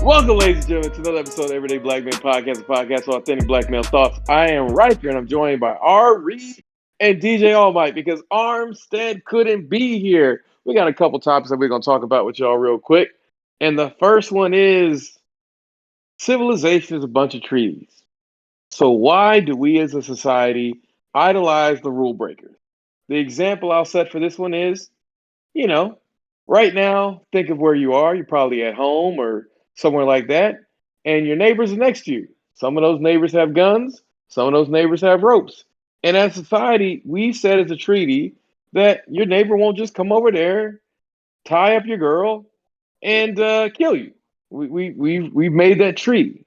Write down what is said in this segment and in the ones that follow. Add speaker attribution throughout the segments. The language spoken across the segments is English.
Speaker 1: Welcome, ladies and gentlemen, to another episode of Everyday Black Man Podcast, a podcast for authentic black male thoughts. I am Riker, and I'm joined by R. Reed and DJ All Might because Armstead couldn't be here. We got a couple topics that we're going to talk about with y'all real quick. And the first one is civilization is a bunch of treaties. So why do we as a society idolize the rule breakers? The example I'll set for this one is, you know, right now, think of where you are. You're probably at home or somewhere like that, and your neighbors are next to you. Some of those neighbors have guns, some of those neighbors have ropes. And as a society, we said as a treaty that your neighbor won't just come over there, tie up your girl, and kill you. We've made that treaty.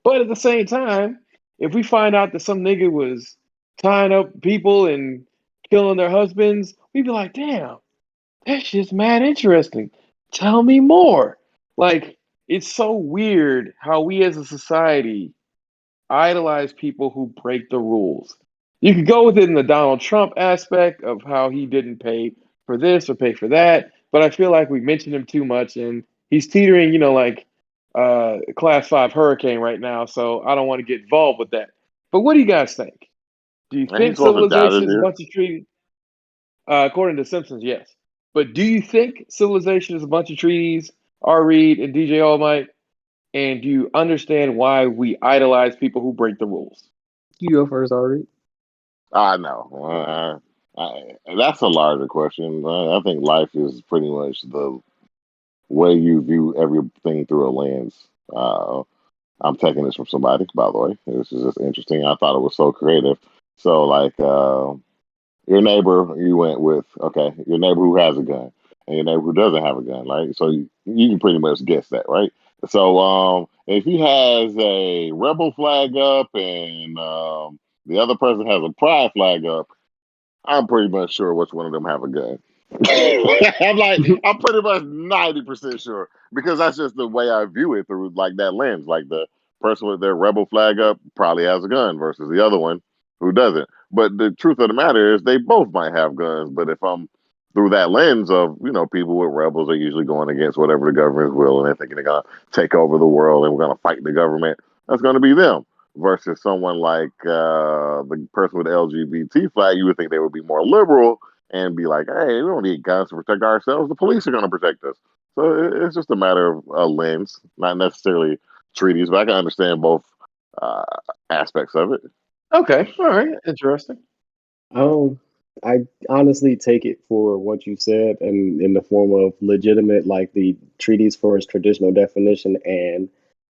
Speaker 1: But at the same time, if we find out that some nigga was tying up people and killing their husbands, we'd be like, damn, that shit's mad interesting. Tell me more. Like, it's so weird how we as a society idolize people who break the rules. You could go with it in the Donald Trump aspect of how he didn't pay for this or pay for that, but I feel like we mentioned him too much and he's teetering, like class 5 hurricane right now, so I don't want to get involved with that. But what do you guys think? Do you
Speaker 2: And he's
Speaker 1: think
Speaker 2: supposed to die
Speaker 1: civilization
Speaker 2: this
Speaker 1: is a
Speaker 2: year.
Speaker 1: bunch of treaties? According to Simpsons, yes. But do you think civilization is a bunch of treaties, R. Reed and DJ All Might? And do you understand why we idolize people who break the rules?
Speaker 3: You go first, Ari.
Speaker 2: I know. That's a larger question. I think life is pretty much the way you view everything through a lens. Uh, I'm taking this from somebody, by the way. This is just interesting. I thought it was so creative. So, your neighbor, you went with, okay, your neighbor who has a gun and your neighbor who doesn't have a gun, right? So you can pretty much guess that, right? So if he has a rebel flag up and the other person has a pride flag up, I'm pretty much sure which one of them have a gun. I'm pretty much 90% sure because that's just the way I view it through like that lens. Like the person with their rebel flag up probably has a gun versus the other one who doesn't. But the truth of the matter is they both might have guns. But if I'm through that lens of, people with rebels are usually going against whatever the government will and they're thinking they're going to take over the world and we're going to fight the government, that's going to be them versus someone like the person with the LGBT flag, you would think they would be more liberal and be like, hey, we don't need guns to protect ourselves. The police are going to protect us. So it's just a matter of a lens, not necessarily treaties, but I can understand both uh, aspects of it.
Speaker 1: Okay, all right, interesting.
Speaker 3: I honestly take it for what you said and in the form of legitimate, like the treaties for its traditional definition and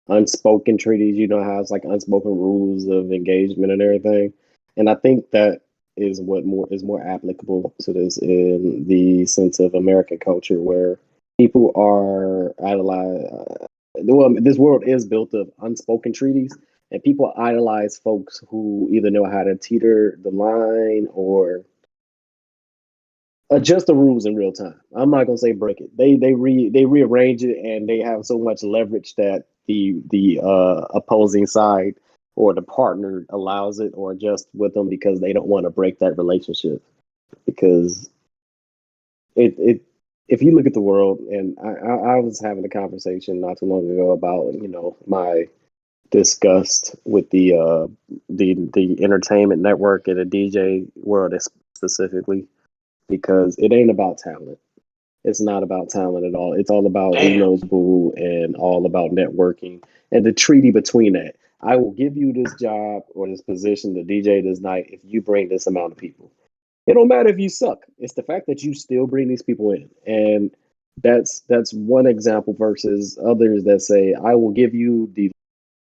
Speaker 3: unspoken treaties, how it's like unspoken rules of engagement and everything. And I think that is what more applicable to this in the sense of American culture where people are idolized. Well, this world is built of unspoken treaties, and people idolize folks who either know how to teeter the line or adjust the rules in real time. I'm not gonna say break it. They rearrange it, and they have so much leverage that the opposing side or the partner allows it or adjusts with them because they don't want to break that relationship. Because it if you look at the world, and I was having a conversation not too long ago about my disgust with the entertainment network and the DJ world specifically because it ain't about talent. It's not about talent at all. It's all about who
Speaker 1: Damn.
Speaker 3: knows boo and all about networking and the treaty between that. I will give you this job or this position to DJ this night if you bring this amount of people. It don't matter if you suck. It's the fact that you still bring these people in. And that's one example versus others that say, I will give you the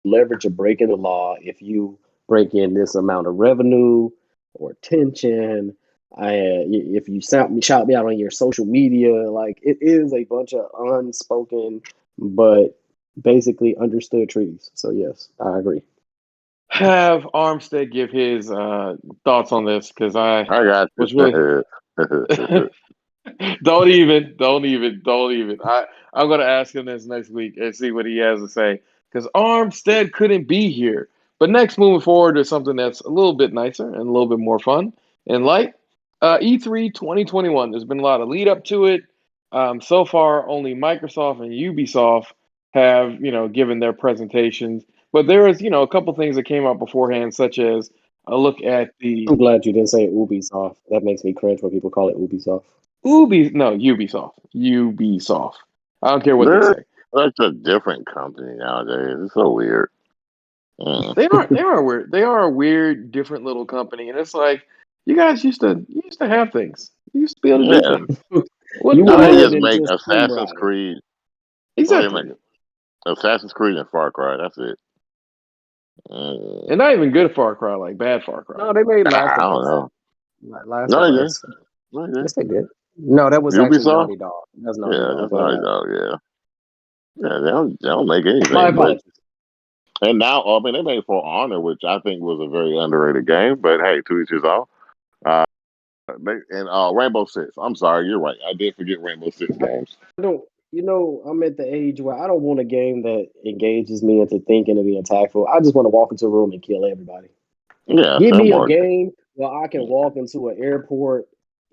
Speaker 3: leverage of breaking the law if you break in this amount of revenue or attention. If you shout me out on your social media, like it is a bunch of unspoken but basically understood treaties. So yes, I agree.
Speaker 1: Have Armstead give his thoughts on this because I
Speaker 2: I got
Speaker 1: was really
Speaker 2: you.
Speaker 1: don't even. I'm gonna ask him this next week and see what he has to say because Armstead couldn't be here. But next, moving forward to something that's a little bit nicer and a little bit more fun and light. E3 2021. There's been a lot of lead up to it. So far, only Microsoft and Ubisoft have given their presentations. But there was a couple things that came out beforehand, such as a look at the
Speaker 3: I'm glad you didn't say Ubisoft. That makes me cringe when people call it Ubisoft.
Speaker 1: Ubisoft. I don't care what they
Speaker 2: They're
Speaker 1: say.
Speaker 2: such a different company nowadays. It's so weird. Mm.
Speaker 1: They are weird. They are a weird, different little company, and it's like you guys used to have things. You used to be able to do
Speaker 2: Yeah.
Speaker 1: things.
Speaker 3: You
Speaker 1: What
Speaker 2: Now
Speaker 3: went
Speaker 2: they
Speaker 3: ahead
Speaker 2: just
Speaker 3: and
Speaker 2: make
Speaker 3: just Tomb
Speaker 2: Assassin's
Speaker 3: Raider.
Speaker 2: Creed. Well, they
Speaker 1: exactly?
Speaker 2: make Assassin's Creed and Far Cry. That's it. Mm.
Speaker 1: And not even good Far Cry, like bad Far Cry.
Speaker 3: No, they made Last
Speaker 2: I
Speaker 3: of
Speaker 2: don't
Speaker 3: Us.
Speaker 2: know.
Speaker 3: Last
Speaker 2: No,
Speaker 3: of
Speaker 2: they did.
Speaker 3: Us.
Speaker 2: No, they did.
Speaker 3: Yes, they did. No, that was actually
Speaker 2: Ubisoft.
Speaker 3: Naughty Dog. That's Naughty
Speaker 2: Yeah,
Speaker 3: Dog.
Speaker 2: that's
Speaker 3: My
Speaker 2: Naughty
Speaker 3: bad.
Speaker 2: Dog. Yeah, yeah. They don't make
Speaker 3: My
Speaker 2: anything. But
Speaker 3: apologies.
Speaker 2: and now, I mean, they made For Honor, which I think was a very underrated game. But hey, to each his own. Uh, and Rainbow Six. I'm sorry, you're right. I did forget Rainbow Six games.
Speaker 3: I don't. I'm at the age where I don't want a game that engages me into thinking and being tactful. I just want to walk into a room and kill everybody.
Speaker 2: Yeah,
Speaker 3: Give me a
Speaker 2: Fillmore.
Speaker 3: game where I can walk into an airport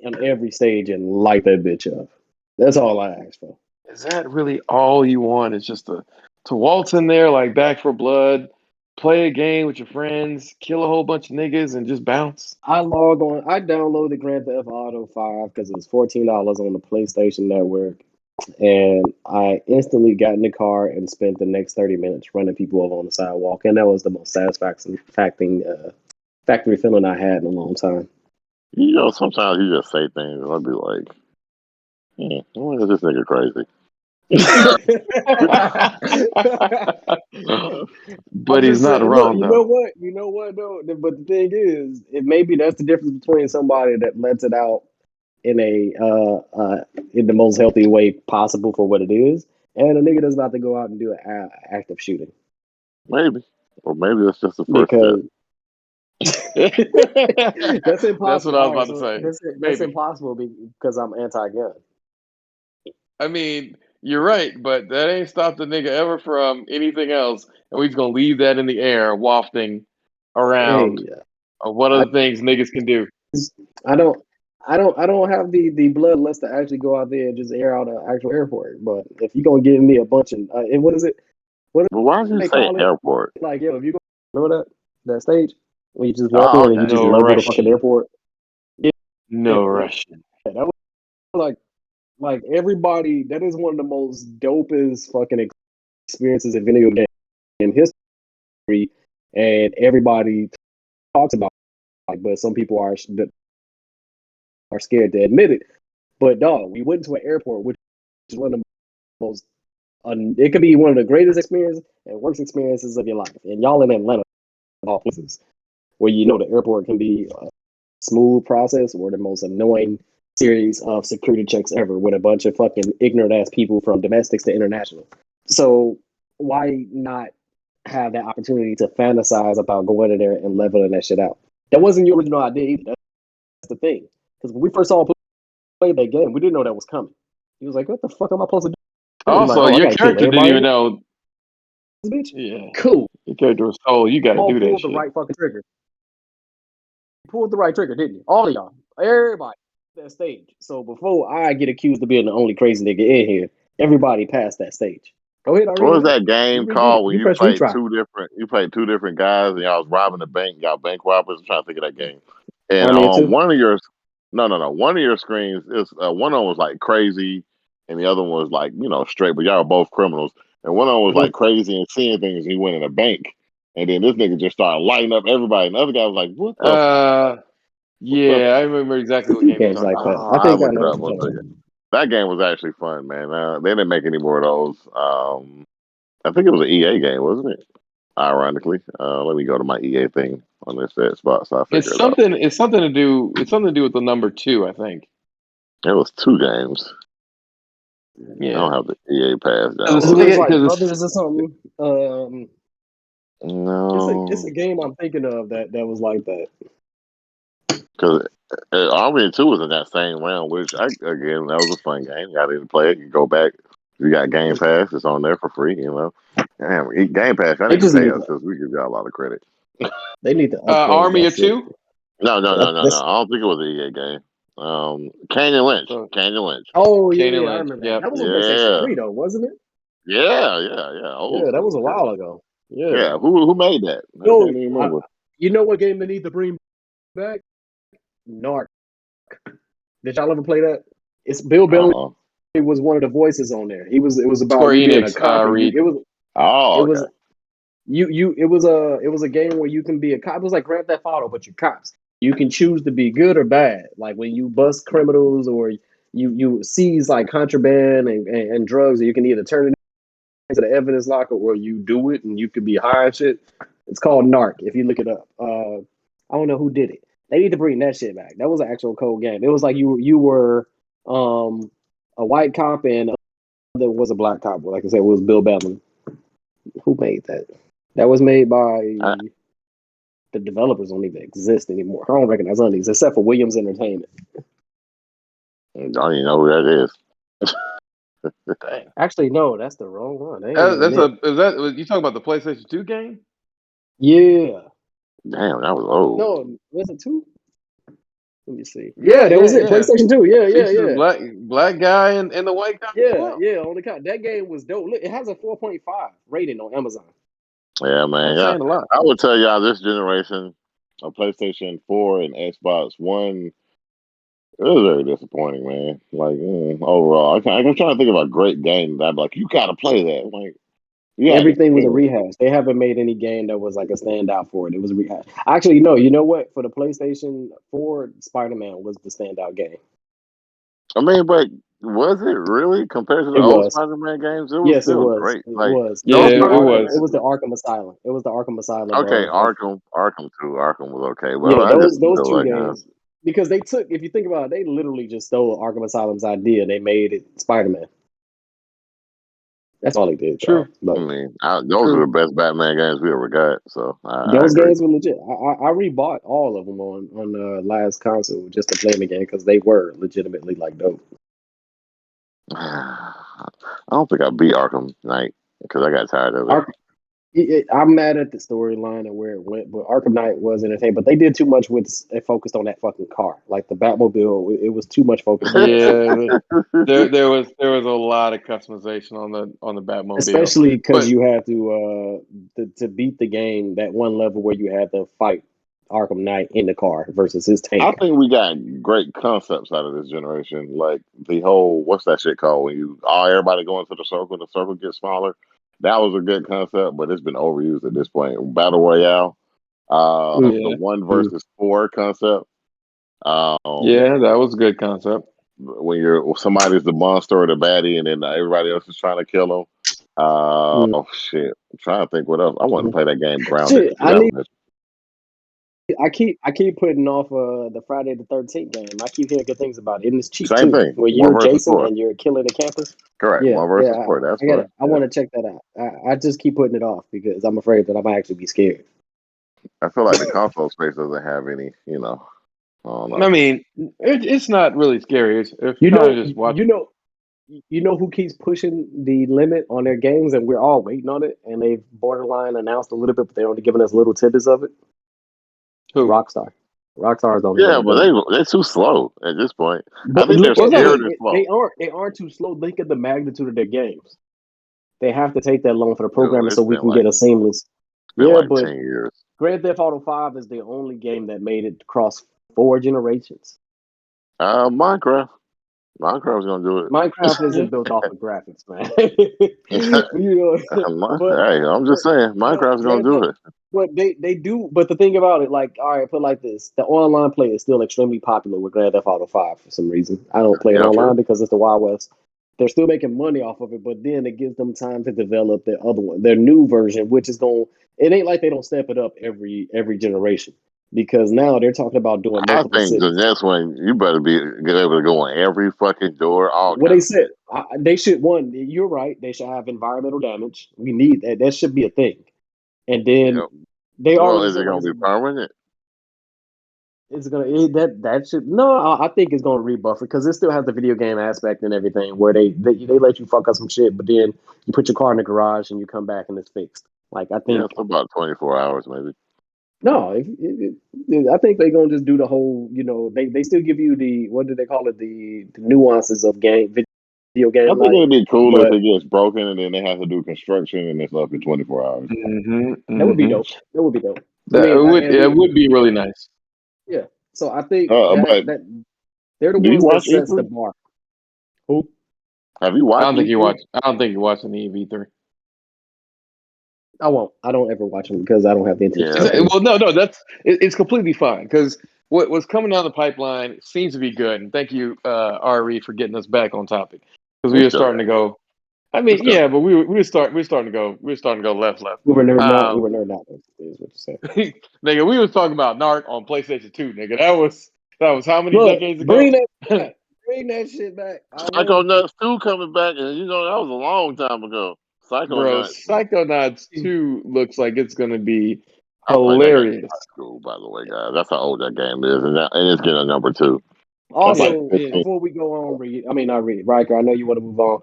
Speaker 3: on every stage and light that bitch up. That's all I ask for.
Speaker 1: Is that really all you want? Is just to waltz in there like Back for Blood, play a game with your friends, kill a whole bunch of niggas, and just bounce?
Speaker 3: I log on. I downloaded Grand Theft Auto 5 because it was $14 on the PlayStation Network, and I instantly got in the car and spent the next 30 minutes running people over on the sidewalk, and that was the most satisfactory factory feeling I had in a long time.
Speaker 2: Sometimes you just say things, and I'll be like, why is this nigga crazy?
Speaker 1: But
Speaker 3: I'm
Speaker 1: he's
Speaker 3: just
Speaker 1: not
Speaker 3: saying, look,
Speaker 1: wrong though.
Speaker 3: you know what though. But the thing is, maybe that's the difference between somebody that lets it out in in the most healthy way possible for what it is, and a nigga that's about to go out and do an active shooting
Speaker 2: Maybe, or maybe that's just the first step.
Speaker 3: because that's
Speaker 1: That's what
Speaker 3: impossible.
Speaker 1: I was
Speaker 3: All right,
Speaker 1: about to
Speaker 3: so
Speaker 1: say.
Speaker 3: that's
Speaker 1: Maybe.
Speaker 3: impossible because I'm anti-gun.
Speaker 1: I mean, you're right, but that ain't stopped the nigga ever from anything else. And we're just gonna leave that in the air, wafting around
Speaker 3: Hey,
Speaker 1: what
Speaker 3: I
Speaker 1: other things niggas can do.
Speaker 3: I don't. I don't have the bloodlust to actually go out there and just air out an actual airport. But if you're gonna give me a bunch of and what is it? What
Speaker 2: But why did
Speaker 3: do
Speaker 2: you
Speaker 3: they
Speaker 2: say
Speaker 3: call it?
Speaker 2: airport?
Speaker 3: Like, yo, if you go, remember that stage when you just walk
Speaker 2: Oh,
Speaker 3: in and you
Speaker 2: okay.
Speaker 3: just
Speaker 1: No
Speaker 3: level the fucking
Speaker 1: Russian.
Speaker 3: airport. Yeah,
Speaker 1: No Russian.
Speaker 3: that was like everybody. That is one of the most dopest fucking experiences in video game history, and everybody talks about it, but some people are scared to admit it. But dog, we went to an airport, which is one of the most. It could be one of the greatest experiences and worst experiences of your life. And y'all in Atlanta, of all places, where the airport can be a smooth process or the most annoying series of security checks ever with a bunch of fucking ignorant ass people from domestics to international. So why not have that opportunity to fantasize about going in there and leveling that shit out? That wasn't your original idea either. That's the thing. Because when we first saw him play that game, we didn't know that was coming. He was like, "What the fuck am I supposed to do?" He's like,
Speaker 1: Also,
Speaker 3: "Oh, I
Speaker 1: your
Speaker 3: gotta kill
Speaker 1: character didn't
Speaker 3: everybody
Speaker 1: even
Speaker 3: in
Speaker 1: know.
Speaker 3: this bitch."
Speaker 1: Yeah,
Speaker 3: Cool.
Speaker 1: your character was told you got to
Speaker 3: All
Speaker 1: do that
Speaker 3: pulled the
Speaker 1: shit.
Speaker 3: right fucking trigger. You pulled the right trigger, didn't you? All of y'all, everybody, that stage. So before I get accused of being the only crazy nigga in here, everybody passed that stage. Go ahead,
Speaker 2: What
Speaker 3: Ari.
Speaker 2: was that
Speaker 3: You
Speaker 2: game
Speaker 3: redid it.
Speaker 2: called when
Speaker 3: You
Speaker 2: you
Speaker 3: press
Speaker 2: played
Speaker 3: retry.
Speaker 2: two different guys and y'all was robbing the bank, y'all bank robbers? I'm trying to think of that game. And
Speaker 3: Army
Speaker 2: on
Speaker 3: too.
Speaker 2: one of your no, one of your screens is one of them was like crazy and the other one was like, straight, but y'all were both criminals. And one of them was like
Speaker 3: Mm-hmm.
Speaker 2: crazy and seeing things and he went in a bank. And then this nigga just started lighting up everybody. And the other guy was like,
Speaker 1: Uh,
Speaker 2: what the
Speaker 1: yeah, I remember exactly
Speaker 3: A
Speaker 1: what
Speaker 3: few
Speaker 1: game you're
Speaker 3: games
Speaker 1: talking
Speaker 3: like
Speaker 1: about.
Speaker 3: that. I
Speaker 2: I'll
Speaker 3: think I
Speaker 2: look it
Speaker 3: know what
Speaker 2: up
Speaker 3: you're
Speaker 2: one
Speaker 3: talking
Speaker 2: second.
Speaker 3: about.
Speaker 2: That game was actually fun, man. They didn't make any more of those. I think it was an EA game, wasn't it? Ironically, let me go to my EA thing on this set spot so I figure
Speaker 1: It's
Speaker 2: it out.
Speaker 1: something. It's something to do. It's something to do with the number two, I think.
Speaker 2: It was two games. I don't
Speaker 1: Yeah,
Speaker 2: have the EA pass
Speaker 3: Is it
Speaker 2: downloaded.
Speaker 3: was like
Speaker 1: because
Speaker 3: brothers or something? It's a
Speaker 2: No,
Speaker 3: game I'm thinking of that was like that.
Speaker 2: because Army 2 was in that same round, which again that was a fun game. I didn't play it. You go back. You got Game Pass. It's on there for free. Damn, Game Pass. I
Speaker 3: They
Speaker 2: need to
Speaker 3: just
Speaker 2: pay
Speaker 3: need
Speaker 2: us
Speaker 3: to
Speaker 2: because we give y'all a lot of credit.
Speaker 3: upgrade
Speaker 1: Army
Speaker 3: that
Speaker 1: of
Speaker 3: shit.
Speaker 1: Two.
Speaker 2: No.
Speaker 3: That's
Speaker 2: I don't think it was an EA game. Canyon Lynch.
Speaker 1: So
Speaker 2: Canyon Lynch.
Speaker 3: oh
Speaker 1: Kane and
Speaker 3: yeah, I
Speaker 1: Lynch.
Speaker 3: remember that.
Speaker 1: Yep.
Speaker 3: That was on PlayStation
Speaker 2: Yeah.
Speaker 3: 3 though, wasn't it?
Speaker 2: Yeah. Old
Speaker 3: Yeah, that was a
Speaker 2: school.
Speaker 3: while ago. Yeah.
Speaker 2: Yeah. Who made that? I
Speaker 3: No,
Speaker 2: can't even remember.
Speaker 3: you know what game they need to bring back? Narc. Did y'all ever play that? It's Bill Bellamy
Speaker 2: Uh-uh.
Speaker 3: was one of the voices on there. It was about
Speaker 1: Square
Speaker 3: you being a
Speaker 1: Enix,
Speaker 3: cop and
Speaker 1: Reed.
Speaker 3: it
Speaker 2: Oh,
Speaker 3: was
Speaker 2: okay.
Speaker 3: it was a game where you can be a cop. It was like Grand Theft Auto, but you're cops. You can choose to be good or bad. Like when you bust criminals or you seize like contraband and drugs, you can either turn it into the evidence locker or you do it and you could be high and shit. It's called Narc. If you look it up, I don't know who did it. They need to bring that shit back. That was an actual cold game. It was like you were um, a white cop and there was a black cop. Like I said, it was Bill Bellamy. Who made that? That was made by
Speaker 2: I,
Speaker 3: the developers. Don't even exist anymore. I don't recognize none of these except for Williams Entertainment.
Speaker 2: I don't even know who that is.
Speaker 1: Dang.
Speaker 3: Actually, no, that's the wrong one. They ain't even it.
Speaker 1: Is that you talking about the PlayStation 2 game?
Speaker 3: Yeah.
Speaker 2: Damn, that was old.
Speaker 3: No, was it two? Let me see.
Speaker 1: Yeah,
Speaker 3: Yeah, that
Speaker 1: yeah,
Speaker 3: was it.
Speaker 1: yeah.
Speaker 3: PlayStation 2. Yeah, yeah,
Speaker 1: Features a
Speaker 3: yeah.
Speaker 1: black guy and the white guy
Speaker 3: Yeah,
Speaker 1: swap.
Speaker 3: yeah. On the count. That game was dope. Look, it has a 4.5 rating on Amazon.
Speaker 2: Yeah, man.
Speaker 1: That's
Speaker 2: Yeah,
Speaker 1: saying a lot.
Speaker 2: I would tell y'all this generation of PlayStation 4 and Xbox One, it was very disappointing, man. Like overall, I'm trying to think of a great game that I'm like, you got to play that. Like, you had to
Speaker 3: Everything was a
Speaker 2: finish it.
Speaker 3: rehash. They haven't made any game that was like a standout for it. It was a rehash. Actually, no. You know what? For the PlayStation 4, Spider-Man was the standout game.
Speaker 2: I mean, but was it really compared to the
Speaker 3: It
Speaker 2: old
Speaker 3: was.
Speaker 2: Spider-Man games? It was
Speaker 3: Yes, it
Speaker 2: still
Speaker 3: was.
Speaker 2: great.
Speaker 3: It
Speaker 2: Like
Speaker 3: was. It
Speaker 1: Yeah,
Speaker 3: was
Speaker 2: those
Speaker 3: the
Speaker 1: it
Speaker 3: Arkham.
Speaker 1: was.
Speaker 3: It
Speaker 2: Spider-Man.
Speaker 3: was the Arkham Asylum. It was the Arkham Asylum
Speaker 2: Okay,
Speaker 3: of
Speaker 2: Arkham too. Arkham was okay, but
Speaker 3: yeah.
Speaker 2: I just
Speaker 3: Those
Speaker 2: feel
Speaker 3: two
Speaker 2: like,
Speaker 3: games because they took. If you think about it, they literally just stole Arkham Asylum's idea. They made it Spider-Man. That's all they did,
Speaker 1: True.
Speaker 3: though. But
Speaker 2: I mean, those are the
Speaker 1: True.
Speaker 2: best Batman games we ever got. So I
Speaker 3: those
Speaker 2: agree.
Speaker 3: games were legit. I rebought all of them on last console just to play them again because they were legitimately like dope.
Speaker 2: I don't think I beat Arkham Knight because I got tired of it.
Speaker 3: I'm mad at the storyline and where it went, but Arkham Knight was entertaining. But they did too much with it focused on that fucking car, like the Batmobile. It was too much focused on that fucking car,
Speaker 1: Yeah, there was a lot of customization on the Batmobile,
Speaker 3: especially because
Speaker 1: but
Speaker 3: you had to beat the game that one level where you had to fight Arkham Knight in the car versus his
Speaker 2: I
Speaker 3: tank.
Speaker 2: think we got great concepts out of this generation. Like the whole what's that shit called when you everybody go into the circle gets smaller. That was a good concept, but it's been overused at this point. Battle Royale, the
Speaker 1: yeah,
Speaker 2: 1 versus 4 concept. Um,
Speaker 1: yeah, that was a good concept.
Speaker 2: when somebody's the monster or the baddie, and then everybody else is trying to kill them.
Speaker 3: Mm.
Speaker 2: Oh shit! I'm trying to think what else. I want to play that game Grounded.
Speaker 3: Shit,
Speaker 2: That was
Speaker 3: I keep putting off the Friday the 13th game. I keep hearing good things about it, and it's
Speaker 2: the
Speaker 3: cheap
Speaker 2: same
Speaker 3: too.
Speaker 2: thing.
Speaker 3: Where
Speaker 2: One
Speaker 3: you're
Speaker 2: versus
Speaker 3: Jason
Speaker 2: four.
Speaker 3: and you're killing the campus.
Speaker 2: Correct.
Speaker 3: Yeah,
Speaker 2: One
Speaker 3: yeah.
Speaker 2: versus four. That's
Speaker 3: I gotta.
Speaker 2: fun.
Speaker 3: I
Speaker 2: Yeah.
Speaker 3: want to check that out. I just keep putting it off because I'm afraid that I might actually be scared.
Speaker 2: I feel like the console space doesn't have any. I don't
Speaker 1: I
Speaker 2: know.
Speaker 1: mean, it's not really scary. It's
Speaker 3: You
Speaker 1: kind
Speaker 3: know,
Speaker 1: of just watch.
Speaker 3: you know who keeps pushing the limit on their games, and we're all waiting on it. And they've borderline announced a little bit, but they're only giving us little tidbits of it.
Speaker 1: Who?
Speaker 3: Rockstar. Rockstar is the only one
Speaker 2: Yeah,
Speaker 3: that's
Speaker 2: but
Speaker 3: doing it.
Speaker 2: they're too slow at this point. I
Speaker 3: But
Speaker 2: think they're
Speaker 3: look
Speaker 1: What's
Speaker 3: at
Speaker 1: up?
Speaker 3: look,
Speaker 2: scared and slow.
Speaker 3: they aren't too slow. Look at the magnitude of their games. They have to take that long for the
Speaker 2: Dude,
Speaker 3: programming so we can get a seamless.
Speaker 2: it's been
Speaker 3: Yeah,
Speaker 2: like
Speaker 3: but
Speaker 2: 10 years.
Speaker 3: Grand Theft Auto 5 is the only game that made it across 4 generations.
Speaker 2: Minecraft. Minecraft's gonna do
Speaker 3: Minecraft
Speaker 1: Yeah.
Speaker 3: isn't built off of graphics, man.
Speaker 2: it.
Speaker 3: you but
Speaker 2: Hey, I'm just saying, Minecraft's gonna
Speaker 3: Grand
Speaker 2: do
Speaker 3: Theft,
Speaker 2: it.
Speaker 3: but they do. But the thing about it, like, all right, put it like this: the online play is still extremely popular with Grand Theft Auto 5 for some reason. I don't play it
Speaker 2: Yeah,
Speaker 3: online
Speaker 2: true.
Speaker 3: because it's the Wild West. They're still making money off of it, but then it gives them time to develop their other one, their new version, which is going. It ain't like they don't step it up every generation because now they're talking about doing
Speaker 2: I
Speaker 3: multiple
Speaker 2: think the
Speaker 3: cities.
Speaker 2: next one you better get able to go on every fucking door, all
Speaker 3: What
Speaker 2: kind
Speaker 3: they
Speaker 2: of
Speaker 3: said,
Speaker 2: shit.
Speaker 3: they should one. You're right. They should have environmental damage. We need that. That should be a thing. And
Speaker 2: You
Speaker 3: then
Speaker 2: know,
Speaker 3: they
Speaker 2: well,
Speaker 3: already
Speaker 2: is
Speaker 3: said
Speaker 2: it
Speaker 3: like
Speaker 2: gonna be permanent?
Speaker 3: it's gonna that should no. I think it's gonna rebuff it because it still has the video game aspect and everything where they let you fuck up some shit, but then you put your car in the garage and you come back and it's fixed. Like I
Speaker 2: Yeah,
Speaker 3: think
Speaker 2: it's about 24 hours maybe.
Speaker 3: no, I think they're gonna just do the whole. They still give you the what do they call it the nuances of game video
Speaker 2: I
Speaker 3: game
Speaker 2: think
Speaker 3: like.
Speaker 2: it'd be cool if
Speaker 3: But
Speaker 2: it gets broken and then they have to do construction and it's up for 24 hours.
Speaker 3: that would be dope. That would be dope. I
Speaker 1: That
Speaker 3: mean,
Speaker 1: it would be really nice.
Speaker 3: yeah. So I think that
Speaker 2: But
Speaker 3: they're the
Speaker 2: do you
Speaker 3: ones that
Speaker 2: watch
Speaker 3: sets the
Speaker 2: E3?
Speaker 3: bar. Who?
Speaker 2: Have you
Speaker 1: I
Speaker 2: watched
Speaker 1: don't think you
Speaker 2: E3?
Speaker 1: watch. I don't think you're watching the EV3.
Speaker 3: I won't. I don't ever watch them because I don't have the interest to
Speaker 2: Yeah.
Speaker 3: watch them.
Speaker 1: Well, no, it's completely fine because what's coming down the pipeline seems to be good. And thank you, Re, for getting us back on topic because we
Speaker 2: It's
Speaker 1: were
Speaker 2: good.
Speaker 1: starting to go. I
Speaker 2: It's
Speaker 1: mean,
Speaker 2: good.
Speaker 1: yeah, but we were starting to go left.
Speaker 3: We were nerd not. We
Speaker 1: Um,
Speaker 3: were nerd not. Is what you said.
Speaker 1: nigga, we was talking about Narc on PlayStation 2, nigga. That was how many
Speaker 3: Look,
Speaker 1: decades ago?
Speaker 3: bring that back. Bring that shit back. I want
Speaker 2: Psycho
Speaker 3: it.
Speaker 2: Nuts 2 coming back, and that was a long time ago. Psycho
Speaker 1: Bro,
Speaker 2: Nuts.
Speaker 1: Psychonauts 2 looks like it's gonna be
Speaker 2: I played that game in
Speaker 1: hilarious.
Speaker 2: high school, by the way, guys. That's how old that game is, and it's getting a number 2. That's like
Speaker 3: Also,
Speaker 2: 15.
Speaker 3: before we go on, not Reed, Riker. I know you want to move on.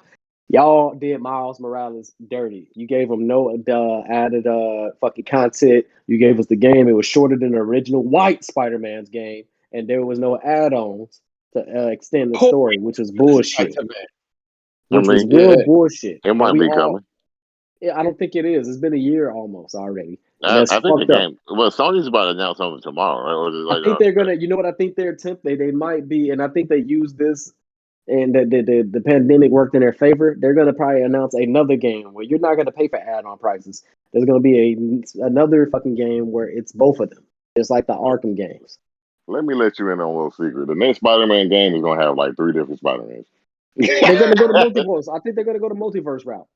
Speaker 3: Y'all did Miles Morales dirty. You gave him no added fucking content. You gave us the game. It was shorter than the original White Spider-Man's game, and there was no add-ons to extend the
Speaker 1: Poor
Speaker 3: story, which was bullshit.
Speaker 1: Spider-Man.
Speaker 2: I
Speaker 3: Which was
Speaker 2: mean,
Speaker 3: real bullshit.
Speaker 2: it
Speaker 3: And
Speaker 2: might
Speaker 3: we
Speaker 2: be
Speaker 3: all,
Speaker 2: coming.
Speaker 3: yeah, I don't think it is. It's been a year almost already, and
Speaker 2: I
Speaker 3: that's
Speaker 2: think the
Speaker 3: fucked up.
Speaker 2: game. Well, Sony's about to announce something tomorrow, right? Or is it
Speaker 3: I
Speaker 2: later
Speaker 3: think
Speaker 2: on
Speaker 3: they're
Speaker 2: today?
Speaker 3: gonna. You know what I think they're they might be, and I think they use this and the pandemic worked in their favor. They're gonna probably announce another game where you're not gonna pay for add-on prices. There's gonna be another fucking game where it's both of them. It's like the Arkham games.
Speaker 2: Let me let you in on a little secret. The next Spider-Man game is gonna have like 3 different Spider-Mans.
Speaker 3: They're gonna go to multiverse. I think they're gonna go to multiverse route.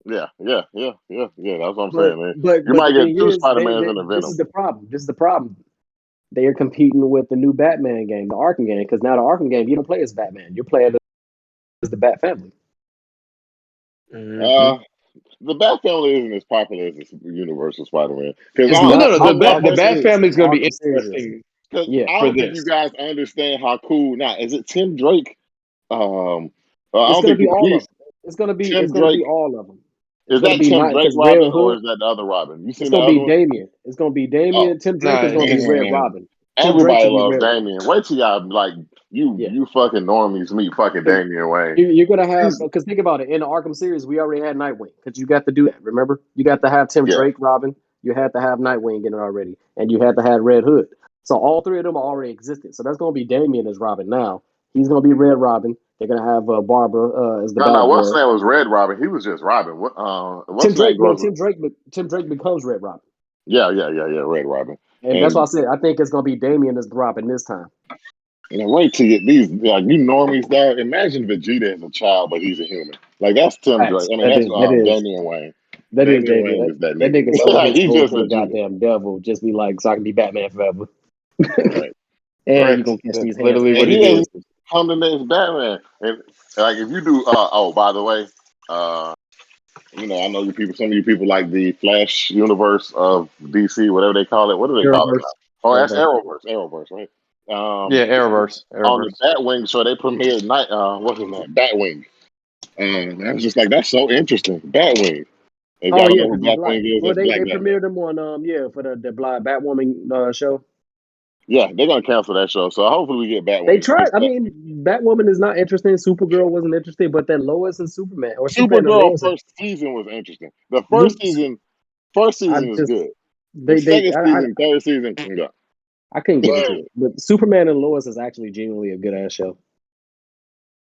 Speaker 2: Yeah. That's what I'm
Speaker 3: But
Speaker 2: saying, man.
Speaker 3: but
Speaker 2: You
Speaker 3: but
Speaker 2: might
Speaker 3: the
Speaker 2: get
Speaker 3: thing
Speaker 2: 2
Speaker 3: is,
Speaker 2: Spider-Mans and a
Speaker 3: this is
Speaker 2: Venom.
Speaker 3: the problem. This is the problem. They are competing with the new Batman game, the Arkham game, because now the Arkham game you don't play as Batman. You're playing as the Bat Family.
Speaker 1: Mm-hmm.
Speaker 2: Uh, the Bat Family isn't as popular as the Universal Spider-Man. Because
Speaker 3: It's
Speaker 1: Well,
Speaker 3: not
Speaker 1: no,
Speaker 3: on the
Speaker 1: the
Speaker 3: Arkham
Speaker 1: Bat
Speaker 3: series.
Speaker 1: family is
Speaker 3: The
Speaker 1: going to be
Speaker 3: Arkham series is.
Speaker 1: interesting
Speaker 3: Yeah.
Speaker 2: I
Speaker 1: for
Speaker 2: don't think you
Speaker 1: this.
Speaker 2: guys understand how cool. Now, is it Tim Drake? I
Speaker 3: It's
Speaker 2: don't
Speaker 3: gonna
Speaker 2: think
Speaker 3: be
Speaker 2: you.
Speaker 3: all of
Speaker 2: He's
Speaker 3: them. It's gonna be
Speaker 2: Tim Drake.
Speaker 3: all of them. It's
Speaker 2: Is
Speaker 3: gonna
Speaker 2: that
Speaker 3: be
Speaker 2: Tim
Speaker 3: not
Speaker 2: Drake
Speaker 3: because Red
Speaker 2: Robin or
Speaker 3: Hood.
Speaker 2: is that the other Robin? You
Speaker 3: It's
Speaker 2: seen the
Speaker 3: gonna
Speaker 2: other
Speaker 3: be
Speaker 2: one?
Speaker 3: Damien. It's gonna be
Speaker 2: Oh
Speaker 3: Damien. Tim Drake
Speaker 1: Nah,
Speaker 3: is gonna be Red
Speaker 2: man,
Speaker 3: Robin. Tim Drake
Speaker 2: everybody
Speaker 3: should be
Speaker 2: loves
Speaker 3: Red.
Speaker 2: Damien. Wait till y'all like
Speaker 3: Yeah,
Speaker 2: you fucking normies meet fucking
Speaker 3: because
Speaker 2: Damian Wayne.
Speaker 3: you're gonna have
Speaker 1: he's
Speaker 3: because think about it. In the Arkham series, we already had Nightwing because you got to do that. Remember, you got to have Tim
Speaker 2: Yeah,
Speaker 3: Drake Robin. You had to have Nightwing in it already, and you had to have Red Hood. So all three of them already existed. So that's gonna be Damien as Robin now. He's gonna be Red Robin. They're gonna have Barbara as the
Speaker 2: no, what's his
Speaker 3: Batgirl.
Speaker 2: name was Red Robin. He was just Robin. What's
Speaker 3: Tim
Speaker 2: his name
Speaker 3: Drake, no,
Speaker 2: goes?
Speaker 3: Tim Drake becomes Red Robin.
Speaker 2: Yeah, Red Robin.
Speaker 3: And that's why I
Speaker 2: And
Speaker 3: said I think it's gonna be Damien as the Robin this time.
Speaker 2: wait till you get these like you normies dog. Imagine Vegeta as a child, but he's a human. Like that's Tim Drake.
Speaker 3: Facts.
Speaker 2: I mean that's
Speaker 3: That is
Speaker 2: Damian Wayne.
Speaker 3: that is
Speaker 2: Damian
Speaker 3: Damien.
Speaker 2: Wayne is that
Speaker 3: That
Speaker 2: nigga.
Speaker 3: nigga sold
Speaker 2: Like
Speaker 3: his
Speaker 2: he's
Speaker 3: soul
Speaker 2: just
Speaker 3: to the
Speaker 2: Vegeta.
Speaker 3: goddamn devil just be like, so I can be Batman forever.
Speaker 2: Right.
Speaker 3: And you
Speaker 2: Right.
Speaker 3: gonna catch
Speaker 1: that's
Speaker 3: these hands
Speaker 1: literally
Speaker 3: from
Speaker 1: what
Speaker 2: And
Speaker 3: other
Speaker 1: he
Speaker 2: he
Speaker 1: did.
Speaker 2: has
Speaker 3: places.
Speaker 2: come the next Batman. And like if you do by the way, uh I know you people some of you people like the Flash universe of DC, whatever they call it. What do they call it now?
Speaker 3: Arrowverse.
Speaker 2: Oh, that's
Speaker 3: Arrowverse.
Speaker 2: Arrowverse, right?
Speaker 1: Yeah, Arrowverse,
Speaker 2: On the
Speaker 1: Arrowverse.
Speaker 2: Batwing show they premiered night what's his name? Batwing. I was just like, that's so interesting. Batwing. If
Speaker 3: Oh
Speaker 2: y'all don't
Speaker 3: yeah,
Speaker 2: know who
Speaker 3: because he's black.
Speaker 2: Batwing is,
Speaker 3: Well,
Speaker 2: that's
Speaker 3: they
Speaker 2: Black
Speaker 3: they
Speaker 2: Batman.
Speaker 3: premiered him on for the Black Batwoman show.
Speaker 2: Yeah, they're gonna cancel that show. So hopefully we get
Speaker 3: They
Speaker 2: Batwing.
Speaker 3: tried. I mean, Batwoman is not interesting. Supergirl wasn't interesting, but then Lois and Superman, or Superman and
Speaker 2: Supergirl
Speaker 3: Lois.
Speaker 2: first season was interesting. The
Speaker 3: Mhm.
Speaker 2: first
Speaker 3: I
Speaker 2: season is
Speaker 3: just
Speaker 2: good. The
Speaker 3: they
Speaker 2: second season, third season, yeah.
Speaker 3: I couldn't get into it. But Superman and Lois is actually genuinely a good ass show.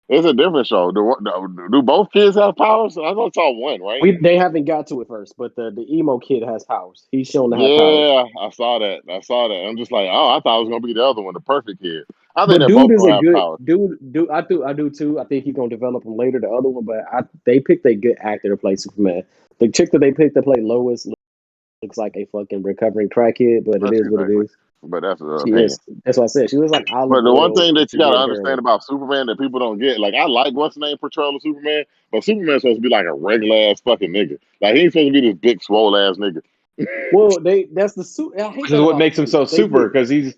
Speaker 2: It's a different show. Do both kids have powers? I thought saw one, right?
Speaker 3: They haven't got to it first, but the emo kid has powers. He's shown to have powers.
Speaker 2: Yeah, I saw that. I'm just like, oh, I thought it was gonna be the other one, the perfect kid. I think
Speaker 3: But
Speaker 2: they're
Speaker 3: dude
Speaker 2: both
Speaker 3: is a
Speaker 2: gonna have
Speaker 3: good
Speaker 2: powers.
Speaker 3: dude. I do too. I think he's gonna develop him later. The other one, but they picked a good actor to play Superman. The chick that they picked to play Lois looks like a fucking recovering crackhead, but it
Speaker 2: That's
Speaker 3: is what it
Speaker 2: exactly.
Speaker 3: is.
Speaker 2: But that's an
Speaker 3: She
Speaker 2: opinion.
Speaker 3: is. That's what I said. She looks like
Speaker 2: But
Speaker 3: olive
Speaker 2: the one
Speaker 3: oil
Speaker 2: thing
Speaker 3: if
Speaker 2: that you
Speaker 3: you're
Speaker 2: gotta
Speaker 3: doing heroin.
Speaker 2: understand about Superman that people don't get, like I like what's the name portrayal of Superman, but Superman's supposed to be like a regular ass fucking nigga. Like he ain't supposed to be this big swole ass nigga.
Speaker 3: Well, that's the suit. I hate
Speaker 1: Which is
Speaker 3: that
Speaker 1: what
Speaker 3: about the
Speaker 1: makes him
Speaker 3: suit.
Speaker 1: so
Speaker 3: They
Speaker 1: super
Speaker 3: get
Speaker 1: because he's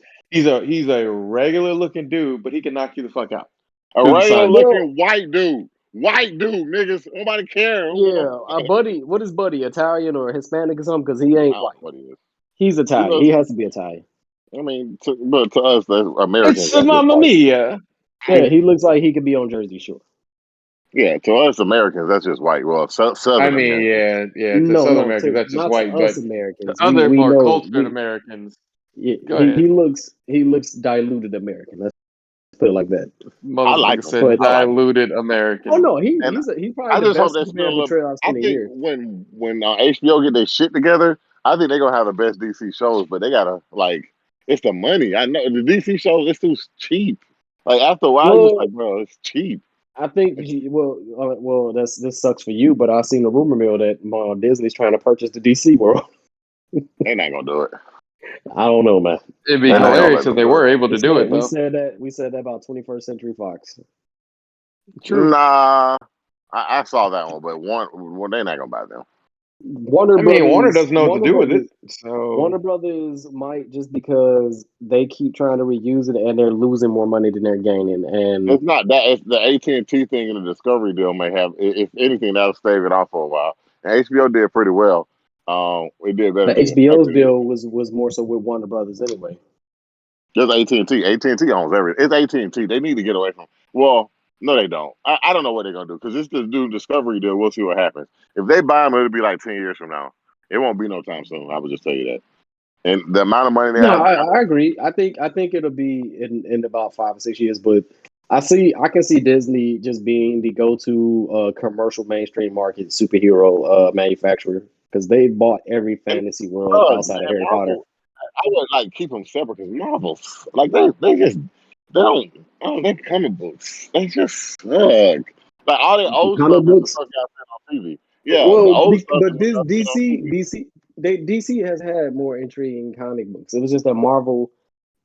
Speaker 1: a regular looking dude, but he can knock you the fuck out.
Speaker 2: A
Speaker 1: Dude's a
Speaker 2: regular
Speaker 1: scientist.
Speaker 3: well,
Speaker 2: looking white dude. White dude, niggas. Nobody care.
Speaker 3: yeah. Buddy, what is Buddy? Italian or Hispanic or something? Because he
Speaker 2: I
Speaker 3: ain't
Speaker 2: don't know
Speaker 3: white.
Speaker 2: what he is.
Speaker 3: He's
Speaker 2: He
Speaker 3: Italian. He
Speaker 2: looks
Speaker 3: has to be Italian.
Speaker 2: I mean, but to us, the Americans,
Speaker 1: It's
Speaker 2: that's just
Speaker 1: Mamma
Speaker 2: white.
Speaker 1: Mia.
Speaker 3: Yeah, he looks like he could be on Jersey Shore.
Speaker 2: Yeah, to us Americans, that's just white. Well,
Speaker 1: I
Speaker 2: Southern
Speaker 1: mean,
Speaker 2: Americans.
Speaker 1: yeah. To
Speaker 3: No,
Speaker 1: Southern
Speaker 3: no,
Speaker 1: Americans, that's just
Speaker 3: not to
Speaker 1: white. But
Speaker 3: us
Speaker 1: to
Speaker 3: Americans.
Speaker 1: other
Speaker 3: We
Speaker 1: more
Speaker 3: know
Speaker 1: cultured Americans, go
Speaker 3: he
Speaker 1: ahead.
Speaker 3: looks diluted American. Let's put it like that.
Speaker 2: I like
Speaker 1: Motherfucker
Speaker 2: them.
Speaker 1: said
Speaker 3: But
Speaker 2: I like them.
Speaker 1: diluted
Speaker 3: oh
Speaker 1: American.
Speaker 3: no,
Speaker 2: And
Speaker 3: he's probably
Speaker 2: I
Speaker 3: the
Speaker 2: just hope
Speaker 3: best
Speaker 2: they spend a
Speaker 3: Superman
Speaker 2: little.
Speaker 3: portrayal I've
Speaker 2: I
Speaker 3: seen in
Speaker 2: think
Speaker 3: years.
Speaker 2: when HBO get their shit together, I think they're gonna have the best DC shows. But they gotta like it's the money. I know the DC shows it's too cheap. Like after a while, you just
Speaker 3: Well,
Speaker 2: like, bro, it's cheap.
Speaker 3: I think this sucks for you, but I seen a rumor mill that Disney's trying to purchase the DC world.
Speaker 2: They're not gonna do it.
Speaker 3: I don't know, man.
Speaker 1: It'd be
Speaker 2: They're not gonna
Speaker 1: hilarious
Speaker 2: let
Speaker 1: if
Speaker 2: them
Speaker 1: they
Speaker 2: do
Speaker 1: were
Speaker 2: it.
Speaker 1: able to do it, though.
Speaker 3: We said that about 21st Century Fox.
Speaker 1: True.
Speaker 2: Nah, I saw that one, but they're not gonna buy them.
Speaker 1: I mean, Warner doesn't know what to do with it, so
Speaker 3: Warner Brothers might, just because they keep trying to reuse it and they're losing more money than they're gaining. And
Speaker 2: It's not that. It's the AT&T thing and the Discovery deal may have. If anything, that'll stave it off for a while. And HBO did pretty well. It did better
Speaker 3: the
Speaker 2: than
Speaker 3: HBO's
Speaker 2: expected.
Speaker 3: deal was more so with Warner Brothers anyway.
Speaker 2: Just AT&T. AT&T owns everything. It's AT&T. They need to get away from. Well, no, they don't. I don't know what they're gonna do because this new Discovery deal. We'll see what happens. If they buy them, it'll be like 10 years from now. It won't be no time soon. I would just tell you that. And the amount of money they
Speaker 3: No,
Speaker 2: have now.
Speaker 3: I agree. I think it'll be in about 5 or 6 years, but I can see Disney just being the go-to commercial mainstream market superhero manufacturer, because they bought every
Speaker 2: And
Speaker 3: fantasy world outside of
Speaker 2: man,
Speaker 3: Harry Potter.
Speaker 2: Marvel. I would like keep them separate because Marvels, like they just they don't. Oh, they comic books. They just suck. Like all the
Speaker 3: The
Speaker 2: old
Speaker 3: comic
Speaker 2: stuff is the
Speaker 3: books.
Speaker 2: stuff y'all seen on TV. Yeah, the
Speaker 3: Well,
Speaker 2: old stuff is
Speaker 3: but
Speaker 2: the
Speaker 3: this
Speaker 2: stuff seen on TV.
Speaker 3: DC has had more intriguing comic books. It was just that Marvel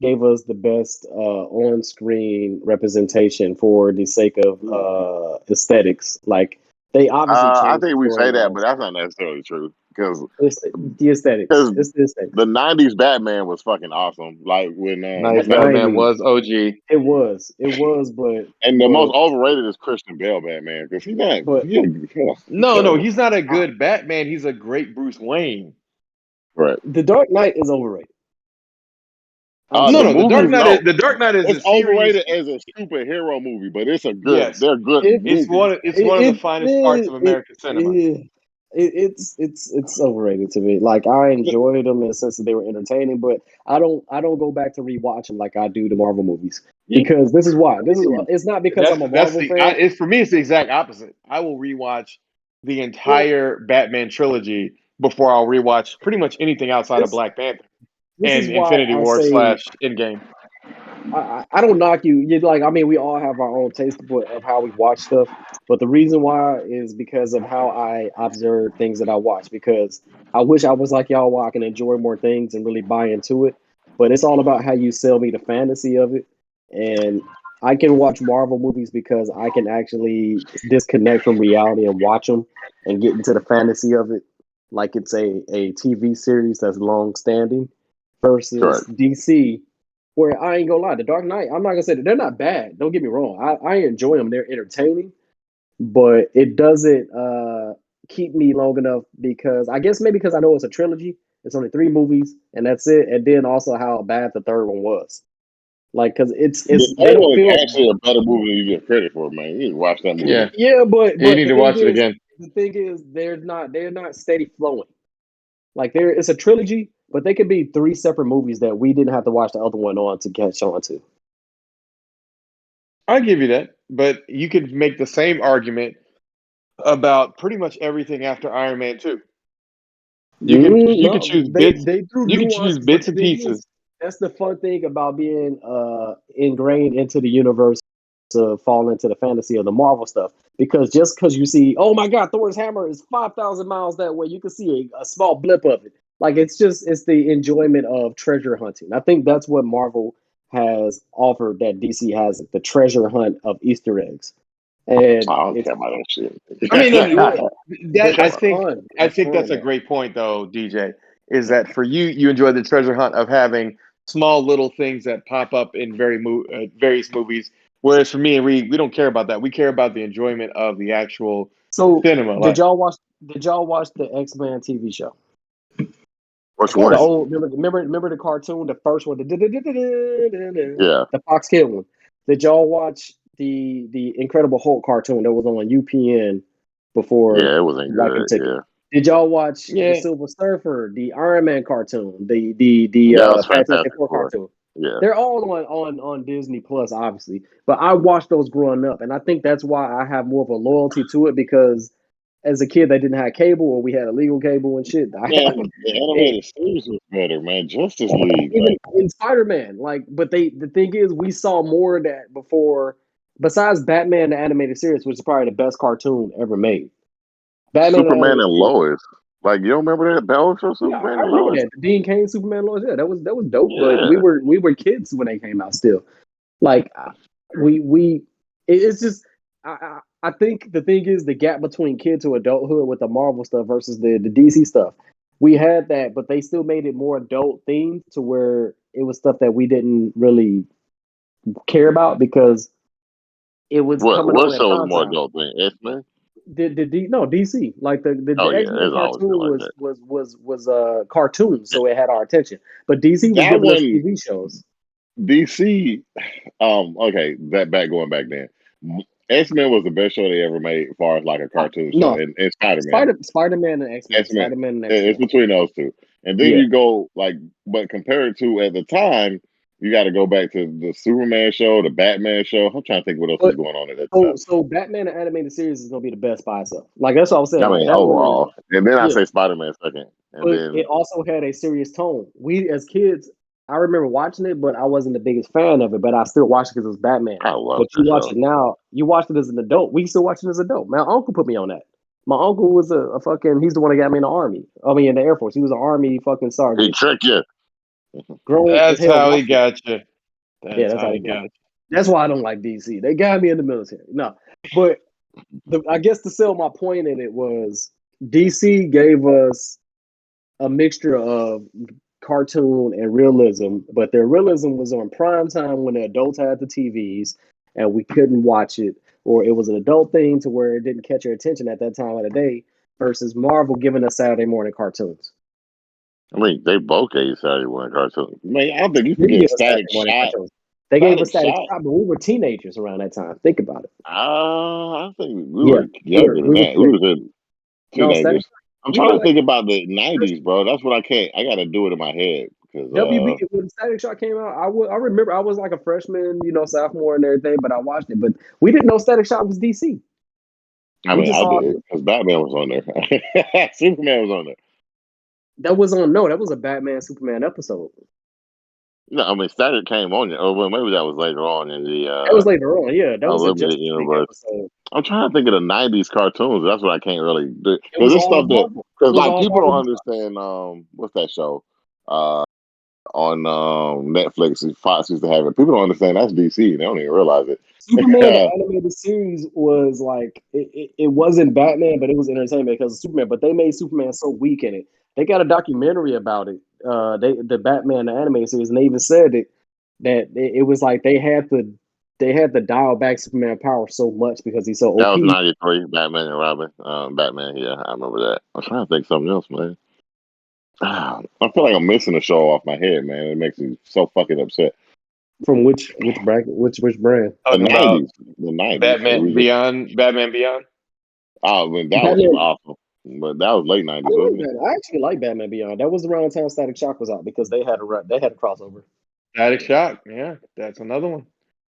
Speaker 3: gave us the best on-screen representation for the sake of aesthetics. Like, they obviously
Speaker 2: I
Speaker 3: changed the
Speaker 2: think we say that, but
Speaker 3: storylines.
Speaker 2: that's not necessarily true because
Speaker 3: It's the aesthetics.
Speaker 2: because
Speaker 3: It's the aesthetics.
Speaker 2: the '90s Batman was fucking awesome. Like when
Speaker 1: nice
Speaker 3: At
Speaker 1: Batman
Speaker 3: 90s,
Speaker 1: was OG.
Speaker 3: it was,
Speaker 2: and the most overrated is Christian Bale Batman because he's not.
Speaker 3: but
Speaker 2: He's
Speaker 1: No,
Speaker 2: terrible.
Speaker 1: he's not a good Batman. He's a great Bruce Wayne.
Speaker 2: Right.
Speaker 3: The Dark Knight is overrated. I'm
Speaker 2: The
Speaker 1: No,
Speaker 3: sorry.
Speaker 2: movie, no.
Speaker 1: The Dark Knight is
Speaker 2: It's
Speaker 1: a series.
Speaker 2: overrated as a superhero movie, but it's a good.
Speaker 1: Yes,
Speaker 2: They're good
Speaker 3: It
Speaker 2: movies.
Speaker 1: it's one of the
Speaker 3: it
Speaker 1: finest parts
Speaker 3: it
Speaker 1: of
Speaker 3: it,
Speaker 1: American cinema.
Speaker 3: it, it's overrated to me. Like, I enjoyed them in the sense that they were entertaining, but I don't go back to rewatch them like I do the Marvel movies,
Speaker 1: Yeah,
Speaker 3: because this is why. It's not because I'm a
Speaker 1: that's
Speaker 3: Marvel
Speaker 1: the
Speaker 3: fan.
Speaker 1: it's for me. It's the exact opposite. I will rewatch the
Speaker 3: Well,
Speaker 1: entire Batman trilogy before I'll rewatch pretty much anything outside of
Speaker 3: this
Speaker 1: Black Panther
Speaker 3: this is
Speaker 1: and
Speaker 3: why
Speaker 1: Infinity
Speaker 3: I
Speaker 1: War
Speaker 3: say
Speaker 1: / Endgame.
Speaker 3: I don't knock you. You like, I mean, we all have our own taste of how we watch stuff, but the reason why is because of how I observe things that I watch. Because I wish I was like y'all, where I can enjoy more things and really buy into it. But it's all about how you sell me the fantasy of it. And I can watch Marvel movies because I can actually disconnect from reality and watch them and get into the fantasy of it, like it's a TV series that's long standing, versus
Speaker 2: Correct.
Speaker 3: DC, where I ain't gonna lie, The Dark Knight, I'm not gonna say that they're not bad. Don't get me wrong. I enjoy them. They're entertaining, but it doesn't keep me long enough, because I guess maybe because I know it's a trilogy. It's only 3 movies and that's it. And then also how bad the third one was. Like, because
Speaker 2: The
Speaker 3: it's they
Speaker 2: third
Speaker 3: don't
Speaker 2: one is
Speaker 3: feel.
Speaker 2: actually a better movie than you get credit for, man. You need to watch that movie.
Speaker 1: Yeah,
Speaker 3: Yeah, but
Speaker 1: you need
Speaker 3: the
Speaker 1: to
Speaker 3: thing
Speaker 1: watch it
Speaker 3: is,
Speaker 1: again.
Speaker 3: they're not steady flowing. Like, it's a trilogy, but they could be 3 separate movies that we didn't have to watch the other one on to catch on to.
Speaker 1: I'll give you that, but you could make the same argument about pretty much everything after Iron Man 2. You can
Speaker 3: No,
Speaker 1: choose
Speaker 3: they
Speaker 1: bits.
Speaker 3: they threw
Speaker 1: You can choose
Speaker 3: nuance, but
Speaker 1: bits
Speaker 3: the
Speaker 1: and
Speaker 3: thing is,
Speaker 1: pieces.
Speaker 3: that's the fun thing about being ingrained into the universe, to fall into the fantasy of the Marvel stuff. Because just because you see, oh my God, Thor's hammer is 5,000 miles that way, you can see a small blip of it. Like, it's the enjoyment of treasure hunting. I think that's what Marvel has offered that DC has, the treasure hunt of Easter eggs,
Speaker 2: I
Speaker 3: and
Speaker 2: don't
Speaker 3: it's
Speaker 2: care about that shit.
Speaker 1: I mean,
Speaker 3: well, but
Speaker 1: that
Speaker 3: that's fun.
Speaker 1: I
Speaker 3: That's
Speaker 1: think that's
Speaker 3: fun
Speaker 1: a
Speaker 3: though.
Speaker 1: great point, though, DJ. Is that for you? You enjoy the treasure hunt of having small little things that pop up in various movies. Whereas for me and we don't care about that. We care about the enjoyment of the actual
Speaker 3: So
Speaker 1: cinema.
Speaker 3: did
Speaker 1: Like,
Speaker 3: y'all watch? Did y'all watch the X-Men TV show?
Speaker 2: Which
Speaker 1: of
Speaker 3: The
Speaker 2: one?
Speaker 1: course,
Speaker 3: old remember the cartoon, the first one,
Speaker 2: Yeah.
Speaker 3: the Fox Kid one. Did y'all watch the Incredible Hulk cartoon that was on UPN before
Speaker 2: Yeah, it wasn't
Speaker 3: Walking
Speaker 2: good.
Speaker 3: Ticket?
Speaker 2: Yeah,
Speaker 3: Did y'all watch the
Speaker 1: Yeah.
Speaker 3: Silver Surfer, the Iron Man cartoon, the
Speaker 2: that was
Speaker 3: Fantastic
Speaker 2: Fantastic
Speaker 3: Four
Speaker 2: Four.
Speaker 3: cartoon?
Speaker 2: Yeah,
Speaker 3: They're all on Disney Plus, obviously. But I watched those growing up, and I think that's why I have more of a loyalty to it because as a kid, they didn't have cable, or we had illegal cable and shit.
Speaker 2: man, the
Speaker 3: It,
Speaker 2: animated series was better, man. Justice League,
Speaker 3: even
Speaker 2: like,
Speaker 3: in Spider-Man, like, but the thing is, we saw more of that before. Besides Batman the animated series, which is probably the best cartoon ever made. Batman the
Speaker 2: Superman
Speaker 3: animated
Speaker 2: and
Speaker 3: series.
Speaker 2: Lois. Like, you don't remember that Battle for
Speaker 3: Yeah,
Speaker 2: Superman
Speaker 3: I
Speaker 2: and
Speaker 3: remember
Speaker 2: Lois?
Speaker 3: that. Dean Cain, Superman, Lois. Yeah, that was dope. But
Speaker 2: Yeah,
Speaker 3: we were kids when they came out still. Like we it's just I think the thing is the gap between kid to adulthood with the Marvel stuff versus the DC stuff. We had that, but they still made it more adult themed to where it was stuff that we didn't really care about because it was coming
Speaker 2: what
Speaker 3: on at
Speaker 2: show was
Speaker 3: prime
Speaker 2: more
Speaker 3: time.
Speaker 2: adult thing? X-Men.
Speaker 3: No, DC, like
Speaker 2: Oh
Speaker 3: the
Speaker 2: yeah,
Speaker 3: X Men
Speaker 2: it's always been
Speaker 3: cartoon
Speaker 2: like that.
Speaker 3: was a cartoon, so it had our attention. But DC was
Speaker 2: That
Speaker 3: giving us
Speaker 2: one,
Speaker 3: TV shows.
Speaker 2: DC. Okay, that back going back then. X-Men was the best show they ever made, as far as like a cartoon show,
Speaker 3: No,
Speaker 2: and Spider-Man.
Speaker 3: Spider Man and X Men,
Speaker 2: X-Men.
Speaker 3: Spider Man and X
Speaker 2: It's
Speaker 3: Men.
Speaker 2: between those two, and then
Speaker 3: Yeah,
Speaker 2: you go like, but compared to at the time, you got to go back to the Superman show, the Batman show. I'm trying to think what else was
Speaker 3: but
Speaker 2: going on at that time.
Speaker 3: so Batman the animated series is gonna be the best by itself. Like that's what I was saying.
Speaker 2: I
Speaker 3: Like
Speaker 2: mean,
Speaker 3: that one is
Speaker 2: overall, and then I
Speaker 3: yeah.
Speaker 2: say Spider-Man second, and
Speaker 3: But it
Speaker 2: then
Speaker 3: also had a serious tone. We as kids, I remember watching it, but I wasn't the biggest fan of it. But I still watched it because it was Batman.
Speaker 2: I love
Speaker 3: But you
Speaker 2: that
Speaker 3: watch
Speaker 2: show.
Speaker 3: it now, you watched it as an adult. We still watch it as an adult. My uncle put me on that. My uncle was a fucking. He's the one that got me in the army. I mean, in the Air Force. He was an army fucking
Speaker 2: He
Speaker 3: sergeant.
Speaker 2: tricked you.
Speaker 3: Grown as
Speaker 1: That's
Speaker 3: hell
Speaker 1: how he
Speaker 3: watching.
Speaker 1: got you.
Speaker 3: Yeah,
Speaker 1: That's
Speaker 3: that's
Speaker 1: how
Speaker 3: how
Speaker 1: he
Speaker 3: he got.
Speaker 1: got
Speaker 3: That's why I don't like DC. They got me in the military. No, but I guess to sell my point in it was DC gave us a mixture of cartoon and realism, but their realism was on prime time when the adults had the TVs and we couldn't watch it, or it was an adult thing to where it didn't catch your attention at that time of the day. Versus Marvel giving us Saturday morning cartoons.
Speaker 2: I mean, they both gave Saturday morning cartoons. Man, I don't think you
Speaker 3: They didn't
Speaker 2: forget
Speaker 3: give us Saturday
Speaker 2: Static
Speaker 3: morning
Speaker 2: Shot.
Speaker 3: cartoons. They gave us
Speaker 2: Static
Speaker 3: Static
Speaker 2: Shot.
Speaker 3: Shock, but we were teenagers around that time. Think about it.
Speaker 2: I think we
Speaker 3: Yeah,
Speaker 2: were younger than
Speaker 3: we were
Speaker 2: that. We
Speaker 3: teenagers.
Speaker 2: were
Speaker 3: No, Static
Speaker 2: teenagers.
Speaker 3: Shock.
Speaker 2: I'm
Speaker 3: We were
Speaker 2: trying to
Speaker 3: like
Speaker 2: think about the
Speaker 3: first
Speaker 2: '90s, bro. That's what I can't. I got to do it in my head because
Speaker 3: WB when Static Shock came out. I remember I was like a freshman, sophomore and everything, but I watched it. But we didn't know Static Shock was DC.
Speaker 2: I
Speaker 3: We
Speaker 2: mean,
Speaker 3: just
Speaker 2: I
Speaker 3: saw
Speaker 2: did because Batman was on there. Superman was on there.
Speaker 3: that was on no, that was a Batman Superman episode.
Speaker 2: No, I mean, Static came on there. Oh, well, maybe that was later on in the
Speaker 3: That was later on, yeah. That was a
Speaker 2: Unlimited
Speaker 3: Justice League
Speaker 2: universe.
Speaker 3: episode.
Speaker 2: I'm trying to think of the '90s cartoons. That's what I can't really do
Speaker 3: It
Speaker 2: because
Speaker 3: was
Speaker 2: it's
Speaker 3: all
Speaker 2: stuff that
Speaker 3: Marvel. It
Speaker 2: because
Speaker 3: was
Speaker 2: like
Speaker 3: all
Speaker 2: people
Speaker 3: Marvel
Speaker 2: don't
Speaker 3: stuff.
Speaker 2: understand. What's that show? On Netflix, Fox used to have it. People don't understand that's DC. They don't even realize it.
Speaker 3: Superman the animated series was like it wasn't Batman, but it was entertainment because of Superman. But they made Superman so weak in it. They got a documentary about it. The Batman the animated series, and they even said that it was like they had to dial back Superman power so much because he's so
Speaker 2: That was
Speaker 3: OP.
Speaker 2: '93, Batman and Robin. Batman, yeah, I remember that. I'm trying to think of something else, man. I feel like I'm missing a show off my head, man. It makes me so fucking upset.
Speaker 3: From which bracket, which brand?
Speaker 2: The
Speaker 1: talking about
Speaker 2: '90s, the '90s. It
Speaker 1: Batman
Speaker 2: was just
Speaker 1: Beyond. Batman Beyond.
Speaker 2: oh, man, that was
Speaker 3: Batman.
Speaker 2: awesome. But that was late
Speaker 3: I
Speaker 2: '90s,
Speaker 3: like
Speaker 2: wasn't it?
Speaker 3: that. I actually like Batman Beyond. That was around the time Static Shock was out because they had a crossover.
Speaker 1: Static Shock. Yeah, that's another one.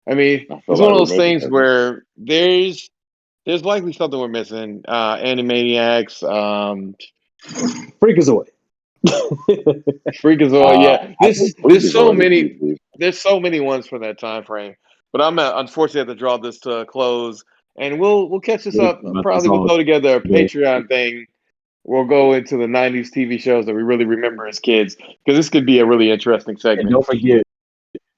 Speaker 1: I mean,
Speaker 2: I feel
Speaker 1: it's one
Speaker 2: like
Speaker 1: of
Speaker 2: we're
Speaker 1: those
Speaker 2: missing
Speaker 1: things
Speaker 2: something.
Speaker 1: where there's likely something we're missing. Animaniacs,
Speaker 3: Freakazoid.
Speaker 1: Freakazoid. Yeah,
Speaker 3: I think
Speaker 2: Who's the go at DC?
Speaker 1: there's so many ones from that time frame. But I'm unfortunately have to draw this to a close, and we'll catch this up.
Speaker 3: but it's
Speaker 1: Probably we'll
Speaker 3: all
Speaker 1: throw together a
Speaker 3: yeah.
Speaker 1: Patreon thing. We'll go into the '90s TV shows that we really remember as kids because this could be a really interesting
Speaker 3: And
Speaker 1: segment.
Speaker 3: don't forget,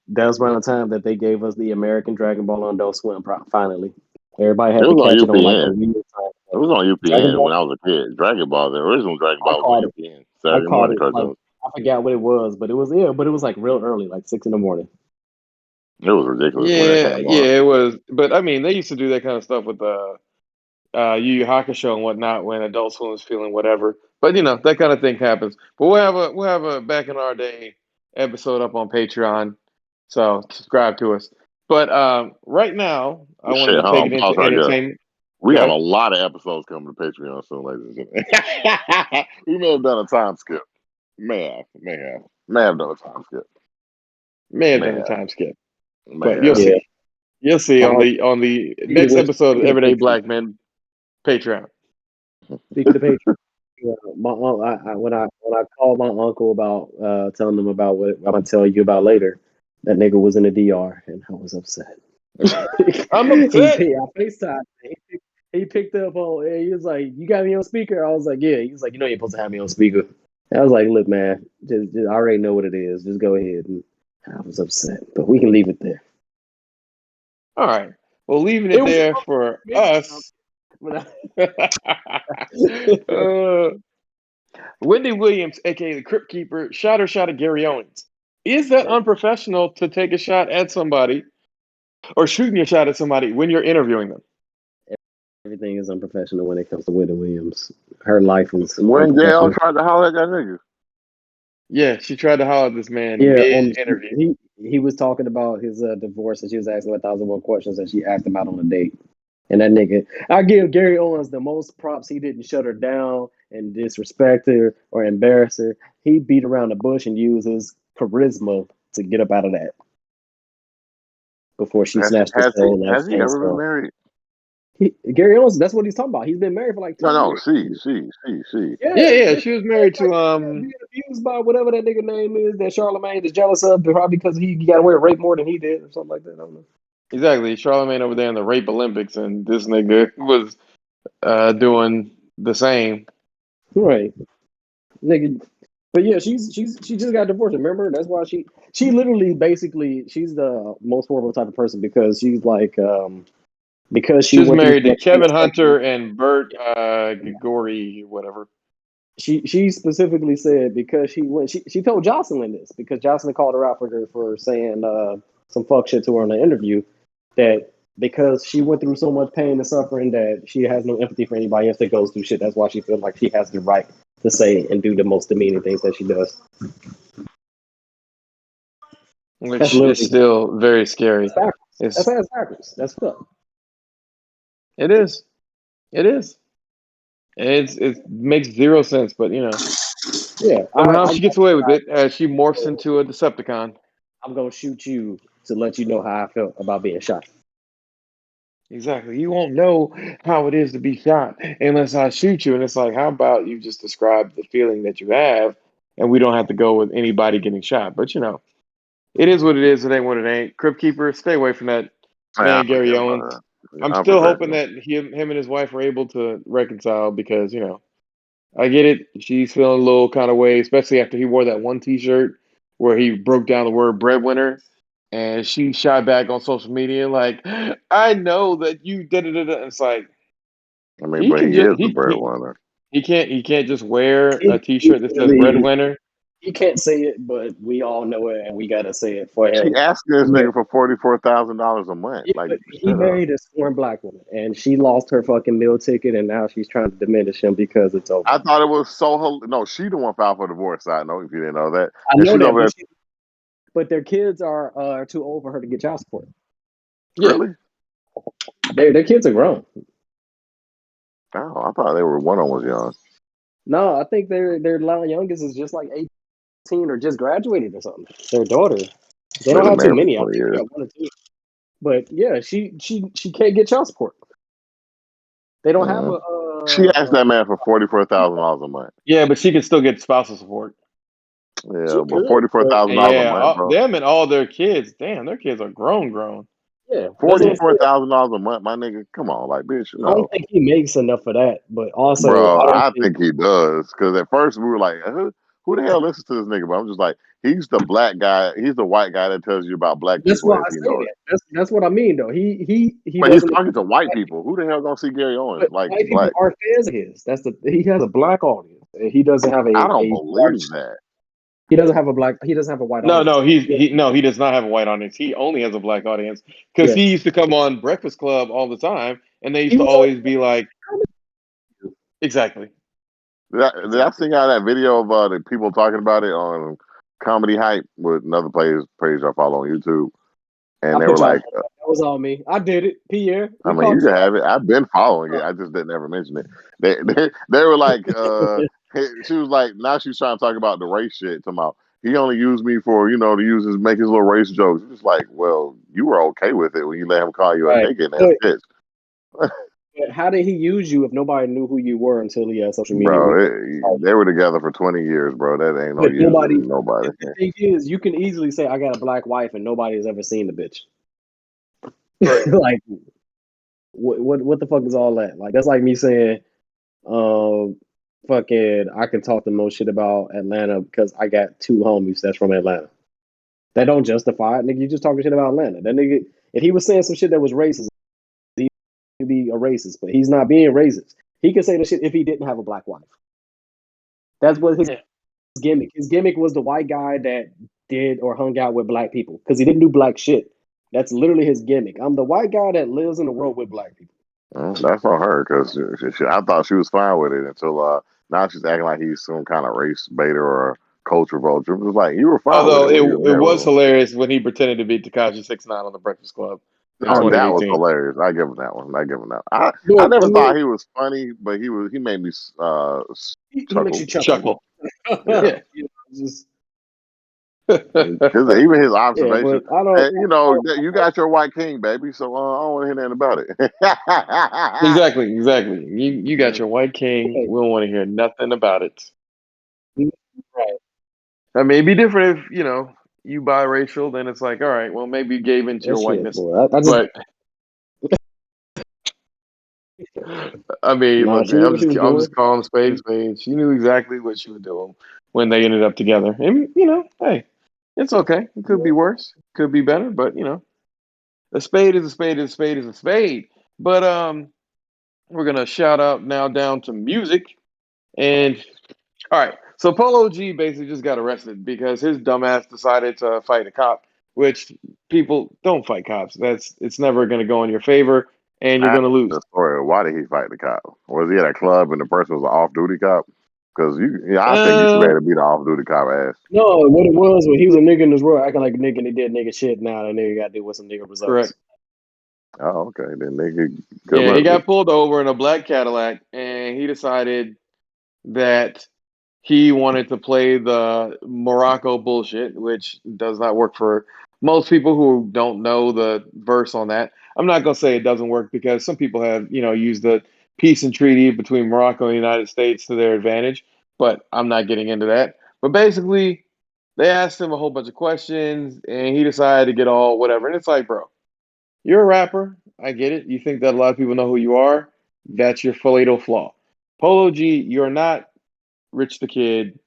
Speaker 3: that was around the time that they gave us the American Dragon Ball on Adult Swim. Finally, everybody
Speaker 2: It
Speaker 3: had to
Speaker 2: was on
Speaker 3: catch it on like a
Speaker 2: UPN.
Speaker 3: weird time.
Speaker 2: It was on
Speaker 3: Dragon
Speaker 2: UPN
Speaker 3: Ball.
Speaker 2: when I was a kid. Dragon Ball, the original Dragon
Speaker 3: I
Speaker 2: Ball was on
Speaker 3: caught it.
Speaker 2: UPN.
Speaker 3: I
Speaker 2: Saturday
Speaker 3: caught
Speaker 2: morning
Speaker 3: it like
Speaker 2: cartoons.
Speaker 3: I forgot what it was, but it was but it was like real early, like 6 in the morning.
Speaker 2: It was ridiculous when that
Speaker 1: Yeah,
Speaker 2: came on.
Speaker 1: yeah, it was. But I mean, they used to do that kind of stuff with the Yu Yu Hakusho and whatnot when Adult Swim was feeling whatever. But that kind of thing happens. But we'll have a back in our day episode up on Patreon. So subscribe to us. But right now, I wanted
Speaker 2: Shit,
Speaker 1: to
Speaker 2: hold
Speaker 1: take
Speaker 2: on,
Speaker 1: it into
Speaker 2: pause right there.
Speaker 1: entertainment.
Speaker 2: We
Speaker 1: Go
Speaker 2: have a
Speaker 1: ahead.
Speaker 2: lot of episodes coming to Patreon soon, ladies and gentlemen. We may have done a time skip. May have done a time skip.
Speaker 1: May have
Speaker 2: May
Speaker 1: done a
Speaker 2: have,
Speaker 1: time skip,
Speaker 2: may
Speaker 1: but you'll
Speaker 2: have.
Speaker 3: Yeah.
Speaker 1: see. You'll see on
Speaker 3: My
Speaker 1: the
Speaker 3: speaking of
Speaker 1: next
Speaker 3: which,
Speaker 1: episode of
Speaker 3: speaking of
Speaker 1: Everyday
Speaker 3: Patreon,
Speaker 1: Black Men Patreon.
Speaker 3: speaking of Patreon, my when I called my uncle about telling him about what I'm gonna tell you about later, that nigga was in the DR and I was upset.
Speaker 1: I'm upset.
Speaker 3: I FaceTime. He picked up on. And he was like, "You got me on speaker." I was like, "Yeah." He was like, "You know, you're supposed to have me on speaker." And I was like, "Look, man, just I already know what it is. Just go ahead." And I was upset, but we can leave it there.
Speaker 1: All right. Well, leaving
Speaker 3: It
Speaker 1: it
Speaker 3: was
Speaker 1: there
Speaker 3: supposed
Speaker 1: for
Speaker 3: to be
Speaker 1: us.
Speaker 3: but
Speaker 1: uh, Wendy Williams, aka the Crypt Keeper, shot her shot at Gary Owens. Is that unprofessional to take a shot at somebody or shooting your shot at somebody when you're interviewing them?
Speaker 3: everything is unprofessional when it comes to Wendy Williams. Her life is
Speaker 2: When JL
Speaker 3: unprofessional.
Speaker 2: tried to holler at that nigga.
Speaker 1: Yeah, she tried to holler at this man
Speaker 3: Yeah,
Speaker 1: mid interview.
Speaker 3: he was talking about his divorce, and she was asking him 1,001 questions, and she asked him out on a date. And that nigga, I give Gary Owens the most props. He didn't shut her down and disrespect her or embarrass her. He beat around the bush and used his charisma to get up out of that before she snatched his soul and
Speaker 2: Has he
Speaker 3: chain
Speaker 2: ever been
Speaker 3: stone.
Speaker 2: married?
Speaker 3: Gary Owens, that's what he's talking about. He's been married for like
Speaker 2: No,
Speaker 3: 10
Speaker 2: no,
Speaker 3: years.
Speaker 2: she.
Speaker 3: Yeah,
Speaker 1: Yeah, yeah,
Speaker 3: yeah,
Speaker 1: she was married to
Speaker 3: being abused by whatever that nigga name is that Charlemagne is jealous of, probably because he got away with rape more than he did or something like that. I don't know.
Speaker 1: exactly Charlemagne over there in the rape Olympics, and this nigga was doing the same.
Speaker 3: Right, nigga. But yeah, she just got divorced. Remember, that's why she literally basically she's the most horrible type of person because she's like because she
Speaker 1: She was
Speaker 3: went through
Speaker 1: married
Speaker 3: so
Speaker 1: to
Speaker 3: much pain
Speaker 1: Kevin
Speaker 3: and suffering.
Speaker 1: Hunter and Bert
Speaker 3: Yeah,
Speaker 1: Gagori, whatever.
Speaker 3: she specifically said because she told Jocelyn this because Jocelyn called her out for saying some fuck shit to her in the interview that because she went through so much pain and suffering that she has no empathy for anybody else that goes through shit. That's why she feels like she has the right to say and do the most demeaning things that she does. That's
Speaker 1: Which is
Speaker 3: literally
Speaker 1: still very
Speaker 3: that's
Speaker 1: scary.
Speaker 3: backwards.
Speaker 1: It's
Speaker 3: That's backwards. That's fucked.
Speaker 1: it is. It is. It makes zero sense, but
Speaker 3: Yeah,
Speaker 1: somehow
Speaker 3: I
Speaker 1: she gets
Speaker 3: got you
Speaker 1: away with
Speaker 3: guys.
Speaker 1: it as she morphs
Speaker 3: So
Speaker 1: into a Decepticon.
Speaker 3: I'm gonna shoot you to let you know how I felt about being shot.
Speaker 1: Exactly. You won't know how it is to be shot unless I shoot you. And it's like, how about you just describe the feeling that you have, and we don't have to go with anybody getting shot. But it is what it is. It ain't what it ain't. Crypt Keeper, stay away from that
Speaker 2: Man, I
Speaker 1: man, Gary
Speaker 2: forget about
Speaker 1: Owens.
Speaker 2: that.
Speaker 1: I'm still hoping
Speaker 2: Unprofessional.
Speaker 1: that him and his wife are able to reconcile because I get it. She's feeling a little kind of way, especially after he wore that one T-shirt where he broke down the word breadwinner, and she shot back on social media like, "I know that you did it." It's like
Speaker 2: I mean,
Speaker 1: he
Speaker 2: but
Speaker 1: can
Speaker 2: he
Speaker 1: just
Speaker 2: is the breadwinner.
Speaker 1: he can't just wear a
Speaker 3: He
Speaker 1: T-shirt that says
Speaker 3: really
Speaker 1: breadwinner.
Speaker 3: he can't say it, but we all know it, and we gotta say it for
Speaker 2: She
Speaker 3: him.
Speaker 2: asking this
Speaker 3: He,
Speaker 2: nigga for $44,000 a month.
Speaker 3: yeah,
Speaker 2: Like,
Speaker 3: but he
Speaker 2: shut up.
Speaker 3: married a sworn black woman, and she lost her fucking meal ticket, and now she's trying to diminish him because it's over.
Speaker 2: I thought it was so. No, she the one filed for divorce. I know if you didn't know that,
Speaker 3: I
Speaker 2: and
Speaker 3: know
Speaker 2: she's
Speaker 3: that,
Speaker 2: over there.
Speaker 3: but their kids are too old for her to get child support.
Speaker 1: Yeah,
Speaker 2: Really?
Speaker 3: Their kids are grown.
Speaker 2: Oh, I thought they were one of them was young.
Speaker 3: No, I think their youngest is just like 18 or just graduated or something. Their daughter. They
Speaker 2: They've
Speaker 3: don't
Speaker 2: been
Speaker 3: have too
Speaker 2: married for
Speaker 3: many. I
Speaker 2: 20
Speaker 3: think they
Speaker 2: years.
Speaker 3: got one or two. But yeah, she can't get child support. They don't have
Speaker 2: Mhm. She asked that man for $44,000 a month.
Speaker 1: yeah, but she can still get spousal support.
Speaker 2: Yeah,
Speaker 3: she
Speaker 2: but
Speaker 3: could,
Speaker 2: forty-four
Speaker 3: but
Speaker 2: thousand
Speaker 1: And
Speaker 2: dollars a
Speaker 1: yeah,
Speaker 2: month, bro.
Speaker 1: them and all their kids. Damn, their kids are grown, grown.
Speaker 3: yeah, that's what I'm
Speaker 2: Forty-four
Speaker 3: saying.
Speaker 2: thousand dollars a month, my nigga. Come on, like, bitch,
Speaker 3: I don't
Speaker 2: no.
Speaker 3: think he makes enough for that. But also,
Speaker 2: Bro,
Speaker 3: I don't
Speaker 2: I
Speaker 3: think
Speaker 2: think he does. Because at first we were like, who the hell listens to this nigga? But I'm just like, he's the black guy. He's the white guy that tells you about black
Speaker 3: that's
Speaker 2: people
Speaker 3: why
Speaker 2: as
Speaker 3: I
Speaker 2: he
Speaker 3: say
Speaker 2: knows.
Speaker 3: that. That's what I mean though. He
Speaker 2: But he's
Speaker 3: doesn't
Speaker 2: talking
Speaker 3: exist
Speaker 2: to
Speaker 3: for
Speaker 2: white
Speaker 3: black
Speaker 2: people.
Speaker 3: people.
Speaker 2: Who the hell gonna see Gary Owens
Speaker 3: But
Speaker 2: like
Speaker 3: white people
Speaker 2: black?
Speaker 3: are fans of his. He has a black audience. And he doesn't have
Speaker 2: I don't
Speaker 3: a large.
Speaker 2: believe that.
Speaker 3: He doesn't have a white
Speaker 1: No,
Speaker 3: audience.
Speaker 1: no, he does not have a white audience. He only has a black audience because
Speaker 3: Yeah,
Speaker 1: he used to come on Breakfast Club all the time, and they used
Speaker 3: he
Speaker 1: to
Speaker 3: was on.
Speaker 1: always be like, exactly.
Speaker 2: Did I
Speaker 1: Exactly.
Speaker 2: sing out that video of the people talking about it on Comedy Hype with another page I follow on YouTube? and
Speaker 3: I
Speaker 2: they
Speaker 3: put
Speaker 2: were
Speaker 3: y'all
Speaker 2: like,
Speaker 3: on. That was all me. I did it. Pierre,
Speaker 2: I
Speaker 3: we
Speaker 2: mean, you
Speaker 3: caught
Speaker 2: can
Speaker 3: you.
Speaker 2: have it. I've been following it. I just didn't ever mention it. They were like, she was like, now she's trying to talk about the race shit. Talking about he only used me for to use his make his little race jokes. It's just like, well, you were okay with it when you let him call you a
Speaker 3: Right.
Speaker 2: nigga in that sketch,
Speaker 3: But how did he use you if nobody knew who you were until he had social media?
Speaker 2: bro. They were together for 20 years, bro. That ain't no
Speaker 3: But nobody.
Speaker 2: using nobody.
Speaker 3: The thing is, you can easily say, "I got a black wife," and nobody has ever seen the bitch.
Speaker 1: Right.
Speaker 3: Like, what the fuck is all that? Like, that's like me saying, fucking, I can talk the most shit about Atlanta because I got two homies that's from Atlanta. That don't justify it, nigga. You just talking shit about Atlanta. That nigga, if he was saying some shit that was racist, he'd be a racist, but he's not being racist. He could say the shit if he didn't have a black wife. That's what his gimmick. His gimmick was the white guy that did or hung out with black people because he didn't do black shit. That's literally his gimmick. I'm the white guy that lives in the world with black people.
Speaker 2: Well, that's on her because I thought she was fine with it until now she's acting like he's some kind of race baiter or culture vulture. It was like you were fine with
Speaker 1: Although
Speaker 2: it when you were
Speaker 1: it
Speaker 2: married.
Speaker 1: was hilarious when he pretended to be Takashi 6ix9ine on the Breakfast Club in
Speaker 2: Oh, that was
Speaker 1: 2018.
Speaker 2: hilarious. I give him that one. I give him that. I
Speaker 3: But I
Speaker 2: never
Speaker 3: mean,
Speaker 2: thought he was funny, but he made me
Speaker 3: he makes
Speaker 2: chuckle.
Speaker 3: you chuckle.
Speaker 1: Chuckle.
Speaker 2: Yeah,
Speaker 1: Yeah.
Speaker 3: You know, just
Speaker 2: because even his
Speaker 3: yeah,
Speaker 2: observation,
Speaker 3: but I don't.
Speaker 2: you got your white king, baby. So I don't want to hear nothing about it.
Speaker 1: Exactly, exactly. You got your white king.
Speaker 3: Hey,
Speaker 1: We don't want to hear nothing about it.
Speaker 3: right.
Speaker 1: That may be different if you biracial. Then it's like, all right, well, maybe you gave into
Speaker 3: That
Speaker 1: your
Speaker 3: shit,
Speaker 1: whiteness.
Speaker 3: boy. I just
Speaker 1: But I mean,
Speaker 3: nah.
Speaker 1: look,
Speaker 3: She
Speaker 1: man,
Speaker 3: knew
Speaker 1: I'm
Speaker 3: what she
Speaker 1: just
Speaker 3: was
Speaker 1: I'm
Speaker 3: doing.
Speaker 1: just calling spade a spade. She knew exactly what she was doing when they ended up together. And hey, it's okay. It could be worse. Could be better. But a spade is a spade is a spade is a spade. But we're gonna shout out now down to music. And all right, so Polo G basically just got arrested because his dumbass decided to fight a cop. Which people don't fight cops. It's never gonna go in your favor, and
Speaker 2: I
Speaker 1: you're
Speaker 2: have
Speaker 1: gonna lose.
Speaker 2: the story. Why did he fight the cop? Was he at a club and the person was an off-duty cop? Because I think you should be
Speaker 1: Uh,
Speaker 2: able to beat an off-duty cop ass.
Speaker 3: No, what it was when he was a nigga in this world acting like a nigga and he did nigga shit. Now that nigga got to deal with some nigga results.
Speaker 1: correct.
Speaker 2: Oh, okay. Then nigga, good
Speaker 1: Yeah, he
Speaker 2: luck.
Speaker 1: got pulled over in a black Cadillac, and he decided that he wanted to play the Morocco bullshit, which does not work for most people who don't know the verse on that. I'm not gonna say it doesn't work because some people have, used the peace and treaty between Morocco and the United States to their advantage, but I'm not getting into that. But basically, they asked him a whole bunch of questions, and he decided to get all whatever. And it's like, bro, you're a rapper. I get it. You think that a lot of people know who you are. That's your fatal flaw. Polo G, you're not Rich the Kid.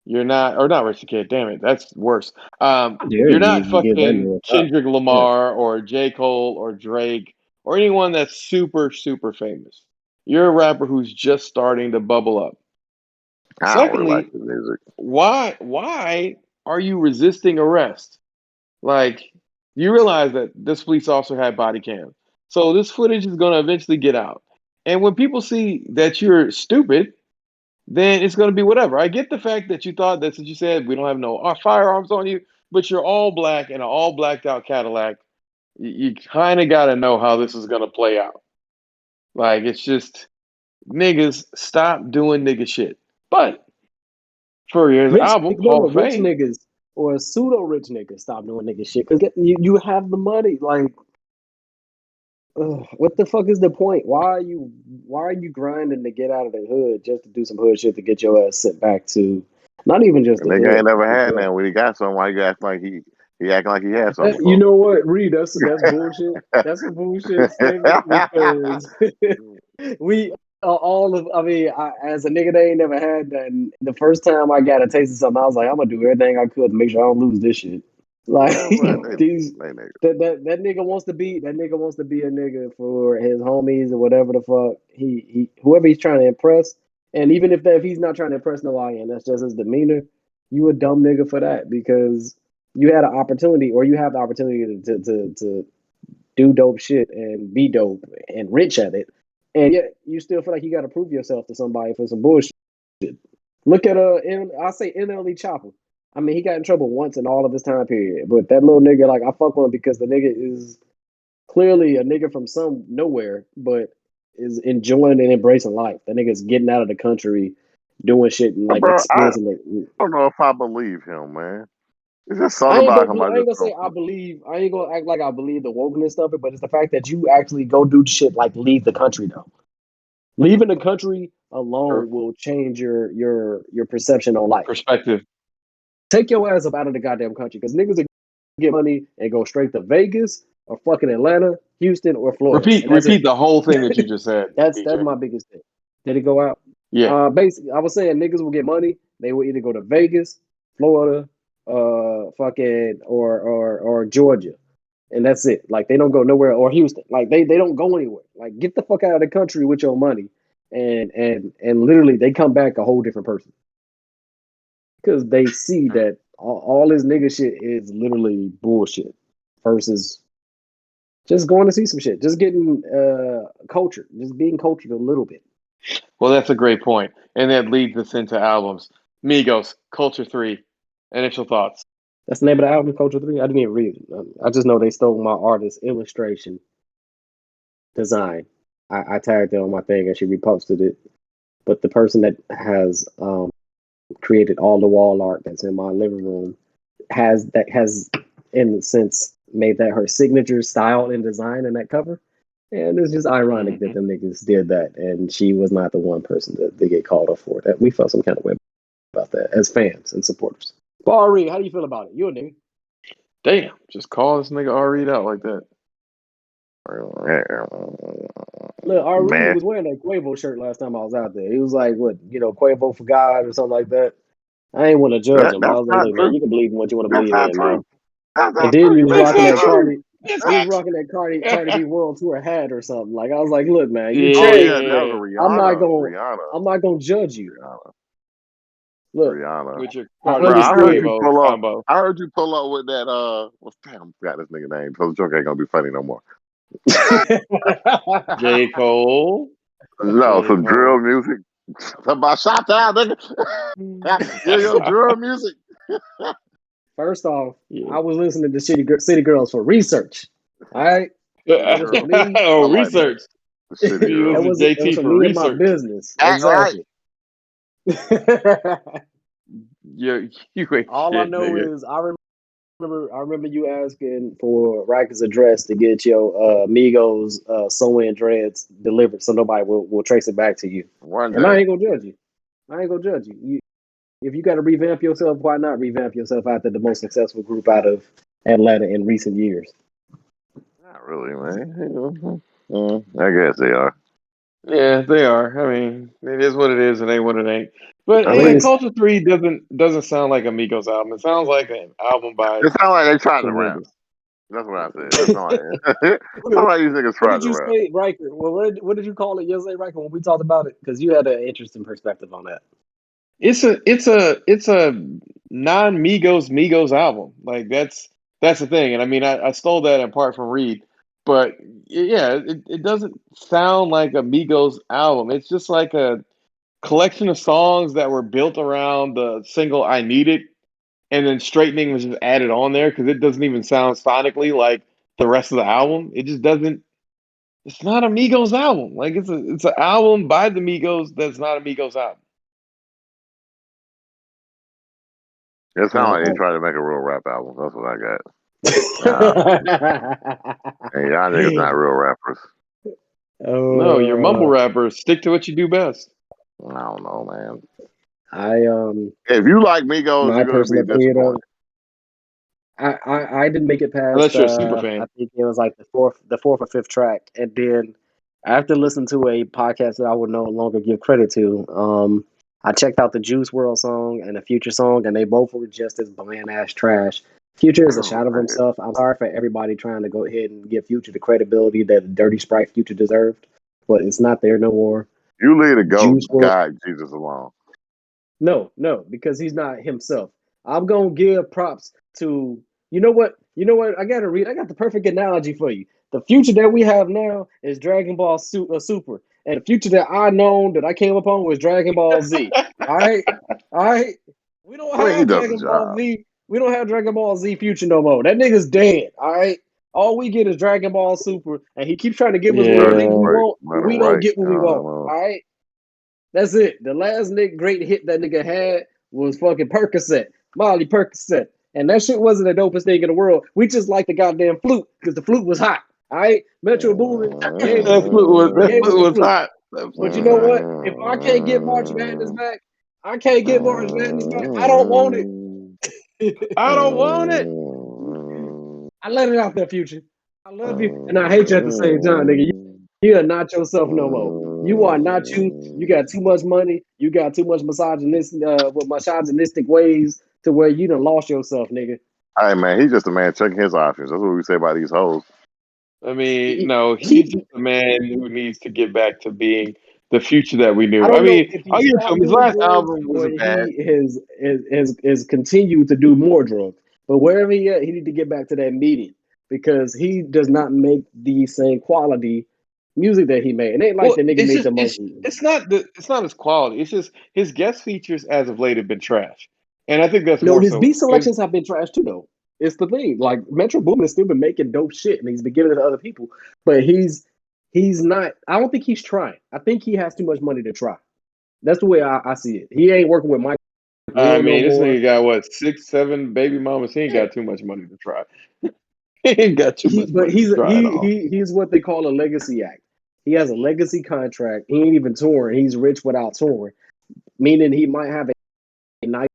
Speaker 1: You're not, or not Rich the Kid. Damn it, that's worse.
Speaker 3: How dare
Speaker 1: You're
Speaker 3: you
Speaker 1: not
Speaker 3: even give that
Speaker 1: fucking
Speaker 3: nigga a shot?
Speaker 1: Kendrick
Speaker 3: Yeah.
Speaker 1: Lamar or J. Cole or Drake or anyone that's super, super famous. You're a rapper who's just starting to bubble up.
Speaker 2: I don't really like
Speaker 1: Secondly,
Speaker 2: his music.
Speaker 1: why are you resisting arrest? Like, you realize that this police officer had body cam. So this footage is going to eventually get out. And when people see that you're stupid, then it's going to be whatever. I get the fact that you thought that's what you said. We don't have no firearms on you, but you're all black in an all blacked out Cadillac. You kind of got to know how this is going to play out. Like, it's just niggas stop doing nigga shit. But for his
Speaker 3: Rich,
Speaker 1: album,
Speaker 3: no,
Speaker 1: Hall
Speaker 3: no,
Speaker 1: of
Speaker 3: rich
Speaker 1: Fame,
Speaker 3: niggas or pseudo rich niggas stop doing nigga shit because you have the money. Like, what the fuck is the point? Why are you grinding to get out of the hood just to do some hood shit to get your ass sent back to not even just
Speaker 2: And
Speaker 3: the
Speaker 2: nigga ain't
Speaker 3: hood?
Speaker 2: never
Speaker 3: To
Speaker 2: had
Speaker 3: jail.
Speaker 2: none. When he got something, why you acting like he acting like he had something
Speaker 3: You
Speaker 2: before?
Speaker 3: know what, Reed? That's bullshit. That's a bullshit statement because we are all of. I mean, as a nigga that ain't never had that, the first time I got a taste of something, I was like, I'm gonna do everything I could to make sure I don't lose this shit. Like
Speaker 2: Yeah, but
Speaker 3: these.
Speaker 2: they nigga.
Speaker 3: That nigga wants to be a nigga for his homies or whatever the fuck he whoever he's trying to impress. And even if he's not trying to impress nobody and that's just his demeanor, you a dumb nigga for that because you had an opportunity or you have the opportunity to do dope shit and be dope and rich at it. And yet you still feel like you gotta prove yourself to somebody for some bullshit. Look at I say NLE Chopper. I mean, he got in trouble once in all of his time period. But that little nigga, like, I fuck with him because the nigga is clearly a nigga from some nowhere, but is enjoying and embracing life. That nigga's getting out of the country, doing shit and like
Speaker 2: Bro, I
Speaker 3: experiencing it.
Speaker 2: don't know if I believe him, man. It's just
Speaker 3: I
Speaker 2: something
Speaker 3: ain't
Speaker 2: about
Speaker 3: gonna
Speaker 2: him.
Speaker 3: I ain't gonna say I believe. I ain't gonna act like I believe the wokeness of it, but it's the fact that you actually go do shit like leave the country though. Leaving the country
Speaker 1: Or
Speaker 3: alone will change your perception on life.
Speaker 1: perspective.
Speaker 3: Take your ass up out of the goddamn country because niggas will get money and go straight to Vegas or fucking Atlanta, Houston, or Florida,
Speaker 1: Repeat
Speaker 3: and that's
Speaker 1: repeat
Speaker 3: it.
Speaker 1: the whole thing that you just said,
Speaker 3: That's
Speaker 1: DJ.
Speaker 3: my biggest thing. Did it go out?
Speaker 1: Yeah.
Speaker 3: Basically, I was saying niggas will get money. They will either go to Vegas, Florida, fucking or Georgia, and that's it. Like they don't go nowhere or Houston. Like they don't go anywhere. Like get the fuck out of the country with your money, and literally they come back a whole different person because they see that all this nigga shit is literally bullshit versus just going to see some shit, just getting cultured, just being cultured a little bit.
Speaker 1: Well, that's a great point. And that leads us into albums. Migos, Culture 3. Initial thoughts.
Speaker 3: That's the name of the album, Culture 3. I didn't even read it. I just know they stole my artist's illustration design. I tagged it on my thing and she reposted it. But the person that has created all the wall art that's in my living room has in a sense made that her signature style and design in that cover. And it's just ironic that them niggas did that, and she was not the one person that get called up for that. We felt some kind of way about that as fans and supporters. Ari, how do you feel about it? You a nigga?
Speaker 1: Damn, just call this nigga R. out like that.
Speaker 3: Look, Ari
Speaker 2: Man,
Speaker 3: was wearing that Quavo shirt last time I was out there. He was like, "What, Quavo for God or something like that." I ain't want to judge him. I
Speaker 2: that's
Speaker 3: was like,
Speaker 2: not
Speaker 3: "Look, man,
Speaker 2: true.
Speaker 3: you can believe in what you want to
Speaker 2: That's
Speaker 3: believe
Speaker 2: not
Speaker 3: in, man."
Speaker 2: true. That's
Speaker 3: And
Speaker 2: not
Speaker 3: then
Speaker 2: true.
Speaker 3: you
Speaker 2: You
Speaker 3: was
Speaker 1: It's
Speaker 2: can't
Speaker 3: rocking
Speaker 1: not
Speaker 3: that
Speaker 2: judge
Speaker 1: true.
Speaker 2: me.
Speaker 3: Cardi.
Speaker 1: It's
Speaker 3: You was
Speaker 1: not.
Speaker 3: rocking that Cardi B World Tour hat or something. Like I was like, "Look, man, you
Speaker 2: Oh
Speaker 3: changed.
Speaker 2: yeah, that was
Speaker 1: Yeah.
Speaker 2: a
Speaker 3: I'm not
Speaker 2: Rihanna.
Speaker 3: gonna,
Speaker 2: Rihanna.
Speaker 3: I'm not gonna judge you.
Speaker 2: Rihanna.
Speaker 3: Look,
Speaker 2: Rihanna.
Speaker 1: With your
Speaker 3: I
Speaker 1: Cardi
Speaker 2: Bro,
Speaker 1: B
Speaker 2: I heard
Speaker 3: understood."
Speaker 2: you
Speaker 1: Quavo
Speaker 2: pull up.
Speaker 1: combo.
Speaker 2: I heard you pull up with that. What's damn? I forgot this nigga name. So the joke ain't gonna be funny no more.
Speaker 1: J. Cole.
Speaker 2: No,
Speaker 1: J.
Speaker 2: some drill
Speaker 1: Cole.
Speaker 2: music. Talking about shot down, nigga. Yeah, yo, drill music.
Speaker 3: First off,
Speaker 1: Yeah.
Speaker 3: I was listening to City Girls for research. All right,
Speaker 2: City
Speaker 3: that was for
Speaker 2: girl.
Speaker 3: me.
Speaker 2: I
Speaker 1: Oh,
Speaker 2: like that.
Speaker 1: research.
Speaker 2: The city
Speaker 1: You
Speaker 3: That
Speaker 2: girl.
Speaker 1: listen to
Speaker 3: was it was
Speaker 1: JT
Speaker 3: for
Speaker 1: for
Speaker 3: me and my
Speaker 1: research.
Speaker 3: business.
Speaker 2: Act right.
Speaker 3: Exactly.
Speaker 1: You ain't
Speaker 3: All I
Speaker 1: shit,
Speaker 3: know
Speaker 1: nigga.
Speaker 3: is I remember you asking for Riker's address to get your Migos sew-in dreads delivered, so nobody will trace it back to you.
Speaker 2: One
Speaker 3: And I
Speaker 2: day.
Speaker 3: ain't gonna judge you. I ain't gonna judge you. If you got to revamp yourself, why not revamp yourself after the most successful group out of Atlanta in recent years?
Speaker 2: Not really, man. I guess they are.
Speaker 1: Yeah, they are. I mean, it is what it is. It ain't what it ain't. But
Speaker 2: I
Speaker 3: I mean,
Speaker 1: yeah,
Speaker 2: think
Speaker 3: it's
Speaker 1: Culture 3 doesn't sound like a Migos album. It sounds like an album by
Speaker 2: it sounds like they tried to
Speaker 1: some
Speaker 2: rap.
Speaker 1: niggas.
Speaker 2: That's what I said. It sounds like it sound like these niggas
Speaker 3: What
Speaker 2: tried
Speaker 3: did
Speaker 2: to
Speaker 3: you
Speaker 2: rap.
Speaker 3: say, Riker? Well, what did you call it yesterday, Riker, when we talked about it? Because you had an interesting perspective on that.
Speaker 1: It's a non Migos album. Like that's the thing. And I mean I stole that in part from Reed. But yeah, it doesn't sound like a Migos album. It's just like a collection of songs that were built around the single I Need It, and then straightening was just added on there because it doesn't even sound sonically like the rest of the album. It just doesn't. It's not a Migos album. Like it's an album by the Migos that's not a Migos album.
Speaker 2: It sounds like they
Speaker 3: Uh,
Speaker 2: tried to make a real rap album. That's what I got. And y'all niggas
Speaker 3: uh,
Speaker 2: not real rappers.
Speaker 1: No, you're mumble
Speaker 3: uh,
Speaker 1: rappers. Stick to what you do best.
Speaker 2: I don't know, man.
Speaker 3: I
Speaker 2: If you like Migos,
Speaker 3: my
Speaker 2: you're gonna be
Speaker 3: personal opinion
Speaker 2: disappointed.
Speaker 3: of I didn't make it past
Speaker 1: Unless you're a super
Speaker 3: I
Speaker 1: fan.
Speaker 3: think it was like the fourth or fifth track, and then after listening to a podcast that I would no longer give credit to, I checked out the Juice World song and the Future song, and they both were just as bland ass trash. Future is a
Speaker 2: Oh,
Speaker 3: shot of
Speaker 2: man.
Speaker 3: himself. I'm sorry for everybody trying to go ahead and give Future the credibility that Dirty Sprite Future deserved, but it's not there no more.
Speaker 2: You leave the GOAT
Speaker 3: Juice World.
Speaker 2: God Jesus alone.
Speaker 3: No, because he's not himself. I'm gonna give props to you know what? I got the perfect analogy for you. The future that we have now is Dragon Ball Super, and the future that I known that I came upon was Dragon Ball Z. All right, all right. We don't
Speaker 2: I mean, he
Speaker 3: have
Speaker 2: does the
Speaker 3: Dragon Ball
Speaker 2: job.
Speaker 3: Z. We don't have Dragon Ball Z Future no more. That nigga's dead. All right. All we get is Dragon Ball Super, and he keeps trying to give us what we
Speaker 2: Let
Speaker 3: think
Speaker 2: him
Speaker 3: we
Speaker 1: Yeah.
Speaker 2: right.
Speaker 3: want,
Speaker 2: Let
Speaker 3: but
Speaker 2: him
Speaker 3: we don't
Speaker 2: right.
Speaker 3: get what we want. All right. That's it. The last great hit that nigga had was fucking Percocet, Molly Percocet. And that shit wasn't the dopest thing in the world. We just liked the goddamn flute because the flute was hot. All right. Metro Boomin gave us
Speaker 1: That
Speaker 3: the
Speaker 1: flute
Speaker 3: flute.
Speaker 1: was
Speaker 3: He
Speaker 1: that
Speaker 3: gave us
Speaker 1: flute
Speaker 3: the
Speaker 1: was
Speaker 3: flute.
Speaker 1: hot. That
Speaker 3: But
Speaker 1: flute
Speaker 3: you
Speaker 1: was
Speaker 3: know
Speaker 1: hot.
Speaker 3: what? If I can't get March Madness back, I can't get March Madness back. I don't want it.
Speaker 1: I don't want it.
Speaker 3: I let it out there, Future. I love you, and I hate you at the same time, nigga. You are not yourself no more. You are not you. You got too much money. You got too much misogynistic ways to where you done lost yourself, nigga.
Speaker 2: Hey man, he's just a man checking his options. That's what we say about these hoes.
Speaker 1: I mean, no, he's
Speaker 3: He,
Speaker 1: just a man who needs to get back to being the future that we
Speaker 3: I
Speaker 1: knew. I
Speaker 3: don't know
Speaker 1: mean,
Speaker 3: if
Speaker 1: I'll
Speaker 3: he
Speaker 1: give it to
Speaker 3: stopped
Speaker 1: him. His
Speaker 3: doing
Speaker 1: last
Speaker 3: drugs
Speaker 1: album
Speaker 3: or
Speaker 1: wasn't bad.
Speaker 3: he has continued to do more drugs. But wherever he at, he need to get back to that medium because he does not make the same quality music that he made. It ain't like
Speaker 1: Well,
Speaker 3: the nigga
Speaker 1: it's
Speaker 3: made
Speaker 1: just
Speaker 3: the most.
Speaker 1: it's not his quality. It's just his guest features as of late have been trash, and I think that's
Speaker 3: No,
Speaker 1: more
Speaker 3: his
Speaker 1: so
Speaker 3: beat
Speaker 1: because
Speaker 3: selections have been trash too, though. It's the thing. Like Metro Boomin has still been making dope shit, and he's been giving it to other people. But he's not. I don't think he's trying. I think he has too much money to try. That's the way I see it. He ain't working with Mike
Speaker 1: I
Speaker 3: Will no
Speaker 1: mean, this
Speaker 3: more.
Speaker 1: nigga got what 6, 7 baby mamas. He ain't
Speaker 3: Yeah,
Speaker 1: got too much money to try. He ain't got too much
Speaker 3: but
Speaker 1: money to try at all.
Speaker 3: he's what they call a legacy act. He has a legacy contract. He ain't even touring. He's rich without touring, meaning he might have a nice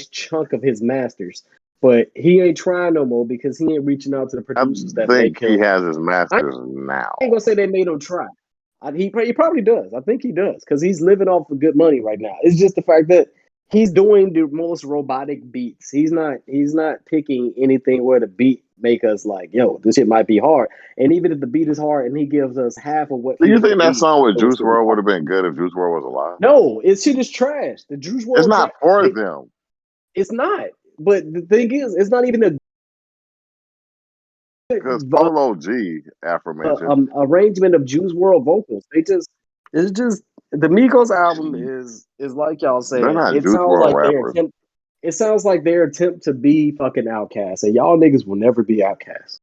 Speaker 3: chunk of his masters, but he ain't trying no more because he ain't reaching out to the
Speaker 2: I
Speaker 3: producers that
Speaker 2: think
Speaker 3: make
Speaker 2: he
Speaker 3: him.
Speaker 2: has his
Speaker 3: I
Speaker 2: masters now.
Speaker 3: ain't gonna say they made him try. He probably does. I think he does because he's living off of good money right now. It's just the fact that he's doing the most robotic beats. He's not picking anything where the beat make us like, yo, this shit might be hard. And even if the beat is hard and he gives us half of what
Speaker 2: Do you
Speaker 3: Future
Speaker 2: think that
Speaker 3: beat,
Speaker 2: song with
Speaker 3: it will
Speaker 2: Juice
Speaker 3: still be
Speaker 2: WRLD would
Speaker 3: hard.
Speaker 2: have been good if Juice WRLD was alive?
Speaker 3: No, it shit is trash. The Juice
Speaker 2: It's
Speaker 3: World trash.
Speaker 2: not for them.
Speaker 3: It's not. But the thing is, it's not even a
Speaker 2: Because
Speaker 3: good
Speaker 2: Polo G, aforementioned,
Speaker 3: arrangement of Juice World vocals. It's just the Migos album is like y'all
Speaker 2: they're
Speaker 3: saying.
Speaker 2: not
Speaker 3: It
Speaker 2: Juice
Speaker 3: sounds
Speaker 2: WRLD
Speaker 3: like
Speaker 2: rappers.
Speaker 3: it sounds like their attempt to be fucking outcasts, and y'all niggas will never be outcasts.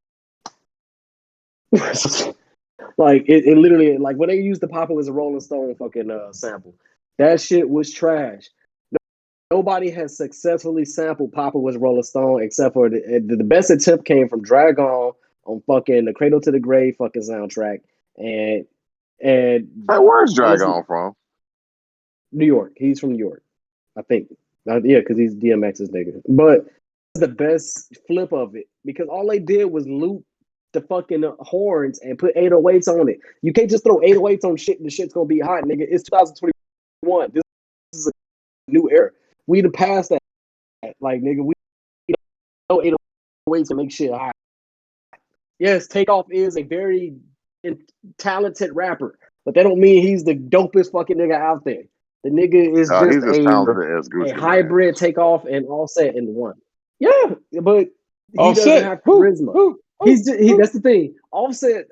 Speaker 3: Like it literally like when they used the Papa was a Rolling Stone fucking sample, that shit was trash. Nobody has successfully sampled Papa was Rolling Stone except for the best attempt came from Dragon on fucking the Cradle to the Grave fucking soundtrack, and
Speaker 2: Hey, where's
Speaker 3: honestly,
Speaker 2: Dragon from?
Speaker 3: New York. He's from New York, I think. Yeah, because he's DMX's nigga. But the best flip of it because all they did was loop the fucking horns and put 808s on it. You can't just throw 808s on shit and the shit's gonna be hot, nigga. It's 2021. This is a new era. We the past that. Like, nigga, we know 808s to make shit hot. Yes, Takeoff is a very talented rapper, but that don't mean he's the dopest fucking nigga out there. The nigga is just
Speaker 2: He's as talented as
Speaker 3: a
Speaker 2: Gucci Man.
Speaker 3: hybrid Takeoff and Offset in one. Yeah, but he
Speaker 1: All
Speaker 3: doesn't
Speaker 1: set.
Speaker 3: have
Speaker 1: Who?
Speaker 3: charisma.
Speaker 1: Who? Who? Who?
Speaker 3: That's the thing. Offset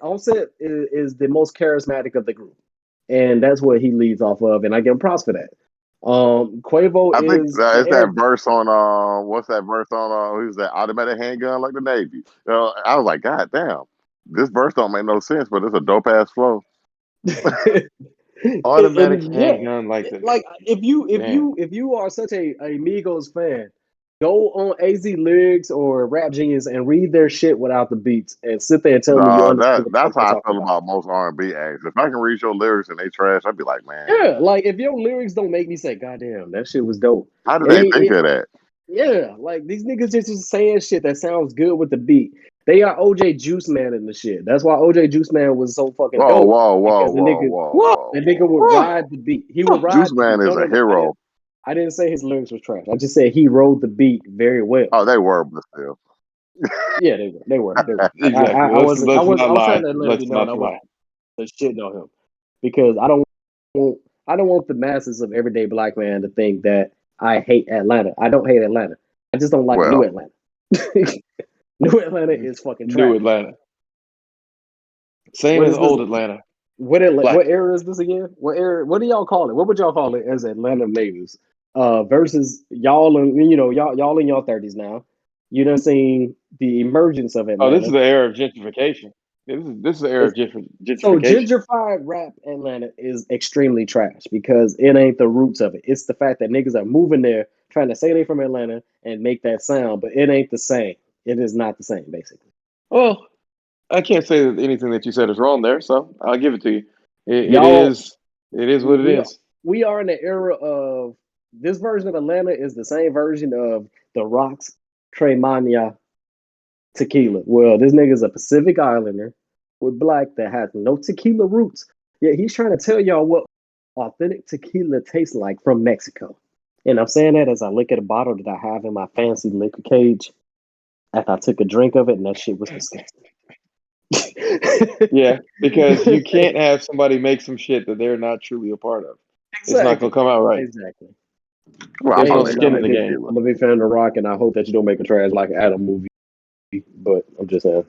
Speaker 3: is the most charismatic of the group, and that's what he leads off of, and I give him props for that. Quavo
Speaker 2: I think
Speaker 3: is the
Speaker 2: it's that
Speaker 3: air.
Speaker 2: verse on what's that verse on who's that automatic handgun like the Navy. I was like, God damn, this verse don't make no sense, but it's a dope ass flow.
Speaker 1: Automatic
Speaker 3: and yeah,
Speaker 1: handgun like the
Speaker 3: like
Speaker 1: Navy. Man.
Speaker 3: if you are such a Migos fan, go on AZ Lyrics or Rap Genius and read their shit without the beats and sit there and tell me you understand what the fuck
Speaker 2: That's
Speaker 3: they're
Speaker 2: how I
Speaker 3: talking
Speaker 2: feel
Speaker 3: about.
Speaker 2: about most R&B acts. If I can read your lyrics and they trash, I'd be like, man,
Speaker 3: Yeah, like if your lyrics don't make me say, "God damn, that shit was dope,"
Speaker 2: how did
Speaker 3: it
Speaker 2: they
Speaker 3: ain't
Speaker 2: think
Speaker 3: it.
Speaker 2: of that?
Speaker 3: Yeah, like these niggas just saying shit that sounds good with the beat. They are OJ Juice Man in the shit. That's why OJ Juice Man was so fucking
Speaker 2: Whoa,
Speaker 3: dope
Speaker 2: whoa, whoa,
Speaker 3: because
Speaker 2: whoa, whoa,
Speaker 1: What?
Speaker 2: whoa,
Speaker 3: the nigga
Speaker 2: whoa,
Speaker 3: would
Speaker 2: whoa.
Speaker 1: What?
Speaker 3: ride the beat. He would
Speaker 2: Juice
Speaker 3: ride the beat.
Speaker 2: Man is a
Speaker 3: No,
Speaker 2: hero.
Speaker 3: I didn't say his lyrics was trash. I just said he rode the beat very well.
Speaker 2: Oh, they were, but still.
Speaker 3: Yeah, they were.
Speaker 1: Exactly.
Speaker 3: I
Speaker 1: let's
Speaker 3: was,
Speaker 1: not
Speaker 3: I was
Speaker 1: lie.
Speaker 3: trying to let you
Speaker 1: Let's
Speaker 3: know, and
Speaker 1: not
Speaker 3: I
Speaker 1: lie.
Speaker 3: wasn't the shit on him because want, I don't want the masses of everyday black man to think that I hate Atlanta. I don't hate Atlanta. I just don't like New
Speaker 2: Well,
Speaker 3: Atlanta. New Atlanta is fucking
Speaker 1: New
Speaker 3: trash.
Speaker 1: Atlanta. Same
Speaker 3: What
Speaker 1: as
Speaker 3: is this?
Speaker 1: old Atlanta.
Speaker 3: What
Speaker 1: Black.
Speaker 3: era is this again? What era? What do y'all call it? What would y'all call it as Atlanta natives? Versus y'all, y'all in your 30s now. You done seen the emergence of
Speaker 1: Oh, this is
Speaker 3: Atlanta.
Speaker 1: the era of gentrification. This is the era of
Speaker 3: So
Speaker 1: gentrification.
Speaker 3: gentrified rap Atlanta is extremely trash because it ain't the roots of it. It's the fact that niggas are moving there trying to say they from Atlanta and make that sound, but it ain't the same. It is not the same, basically.
Speaker 1: Well, I can't say that anything that you said is wrong there, so I'll give it to you. It
Speaker 3: Y'all,
Speaker 1: is what it
Speaker 3: we
Speaker 1: is.
Speaker 3: we are in the era of this version of Atlanta is the same version of the Rocks Tremania tequila. Well, this nigga's a Pacific Islander with black that has no tequila roots. Yeah, he's trying to tell y'all what authentic tequila tastes like from Mexico. And I'm saying that as I look at a bottle that I have in my fancy liquor cage after I took a drink of it, and that shit was disgusting.
Speaker 1: Yeah, because you can't have somebody make some shit that they're not truly a part of. It's not gonna
Speaker 3: Exactly.
Speaker 1: come out right.
Speaker 3: Exactly.
Speaker 2: Well, I
Speaker 1: There's
Speaker 3: Hey,
Speaker 1: no
Speaker 2: probably
Speaker 3: man,
Speaker 2: got
Speaker 1: skin in
Speaker 2: some
Speaker 1: the game.
Speaker 2: tequila.
Speaker 3: I'm a big fan of The Rock, and I hope that you don't make a trash like Adam movie. But I'm just saying,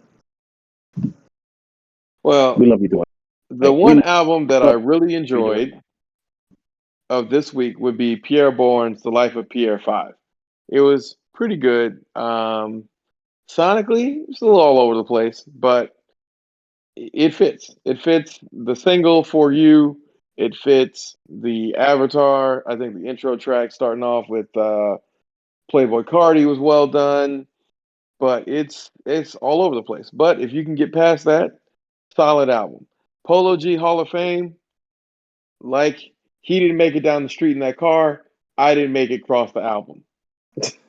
Speaker 3: we
Speaker 1: Well,
Speaker 3: love you doing.
Speaker 1: the
Speaker 3: We
Speaker 1: one album that I
Speaker 3: love
Speaker 1: really
Speaker 3: you doing.
Speaker 1: enjoyed of this week would be Pierre Bourne's The Life of Pierre 5. It was pretty good. Sonically, it's a little all over the place, but it fits. It fits the single For You. It fits the Avatar. I think the intro track starting off with Playboy Cardi was well done, but it's all over the place. But if you can get past that, solid album. Polo G Hall of Fame, like he didn't make it down the street in that car. I didn't make it across the album.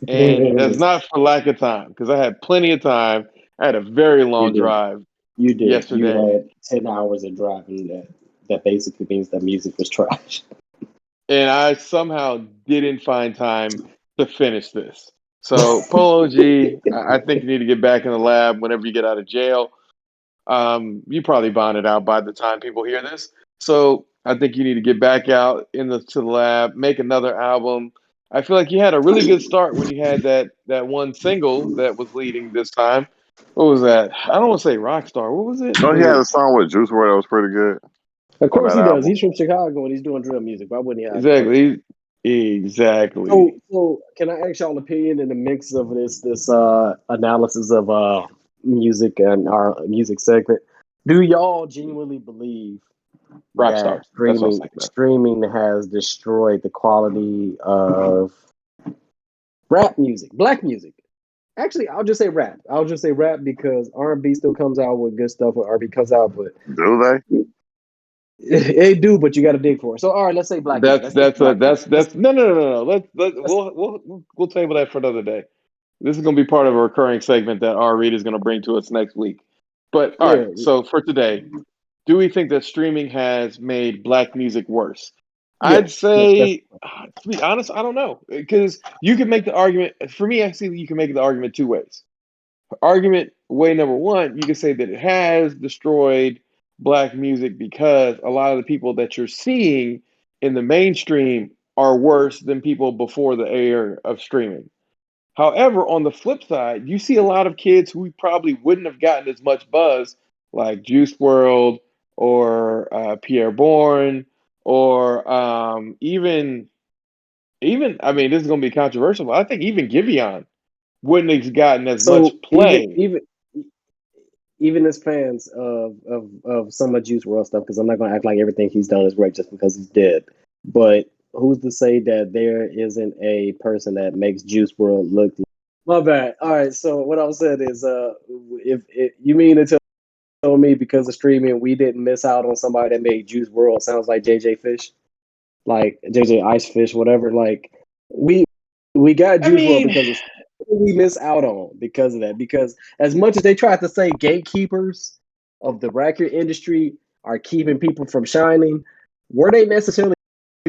Speaker 1: And that's not for lack of time, because I had plenty of time. I had a very
Speaker 3: You
Speaker 1: long
Speaker 3: did.
Speaker 1: drive
Speaker 3: You did. You
Speaker 1: yesterday,
Speaker 3: had 10 hours of driving that basically means that music was trash.
Speaker 1: and I somehow didn't find time to finish this. So, Polo G, I think you need to get back in the lab whenever you get out of jail. You probably bonded out by the time people hear this. So I think you need to get back out to the lab, make another album. I feel like you had a really good start when you had that one single that was leading this time. What was that? I don't want to say Rockstar. What was it?
Speaker 2: Oh, he
Speaker 1: Was
Speaker 2: had
Speaker 1: it
Speaker 2: a song with Juice WRLD that was pretty good
Speaker 3: Of
Speaker 2: on
Speaker 3: course
Speaker 2: that
Speaker 3: he does.
Speaker 2: album.
Speaker 3: He's from Chicago and he's doing drill music. Why wouldn't he have a favorite?
Speaker 1: exactly? Exactly.
Speaker 3: So can I ask y'all opinion in the mix of this analysis of music and our music segment? Do y'all genuinely believe
Speaker 1: Rockstar.
Speaker 3: that
Speaker 1: That's what I was thinking of.
Speaker 3: streaming has destroyed the quality of rap music, black music? Actually, I'll just say rap. I'll just say rap because R&B still comes out with good stuff when R&B comes out, but
Speaker 2: Do they?
Speaker 3: it do, but you got to dig for it. So, all right, let's say black music. Let's take black music.
Speaker 1: That's no.
Speaker 3: Let's
Speaker 1: We'll table that for another day. This is going to be part of a recurring segment that our read is going to bring to us next week. But all right,
Speaker 3: yeah,
Speaker 1: so for today, do we think that streaming has made black music worse? I'd
Speaker 3: yes, yes,
Speaker 1: say,
Speaker 3: definitely.
Speaker 1: to be honest, I don't know, because you can make the argument. For me, I see that you can make the argument two ways. Argument way number one, you can say that it has destroyed black music because a lot of the people that you're seeing in the mainstream are worse than people before the era of streaming. However, on the flip side, you see a lot of kids who probably wouldn't have gotten as much buzz, like Juice World or Pierre Bourne, or even. I mean, this is going to be controversial, but I think even Giveon wouldn't have gotten as much
Speaker 3: So
Speaker 1: play.
Speaker 3: even as fans of some of Juice World stuff, because I'm not going to act like everything he's done is great just because he's dead. But who's to say that there isn't a person that makes Juice World look? My bad. All right. So what I was saying is, if you mean to tell me because of streaming we didn't miss out on somebody that made Juice World sounds like JJ Fish, like JJ Ice Fish, whatever. Like we we got
Speaker 1: I
Speaker 3: Juice World
Speaker 1: mean,
Speaker 3: because of we miss out on because of that. Because as much as they tried to say gatekeepers of the record industry are keeping people from shining, were they necessarily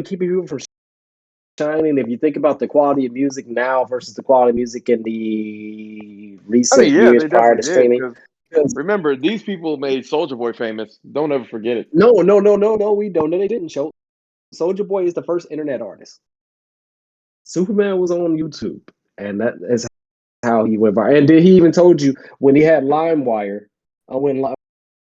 Speaker 3: keeping people from shining? If you think about the quality of music now versus the quality of music in the recent
Speaker 1: yeah,
Speaker 3: years
Speaker 1: they
Speaker 3: prior
Speaker 1: definitely
Speaker 3: to
Speaker 1: did.
Speaker 3: streaming,
Speaker 1: Because
Speaker 3: because
Speaker 1: remember, these people made Soldier Boy famous. Don't ever forget it.
Speaker 3: no, we don't. No, they didn't show. Soldier Boy is the first internet artist. Superman was on YouTube, and that is how he went viral. And did he even told you when he had LimeWire? When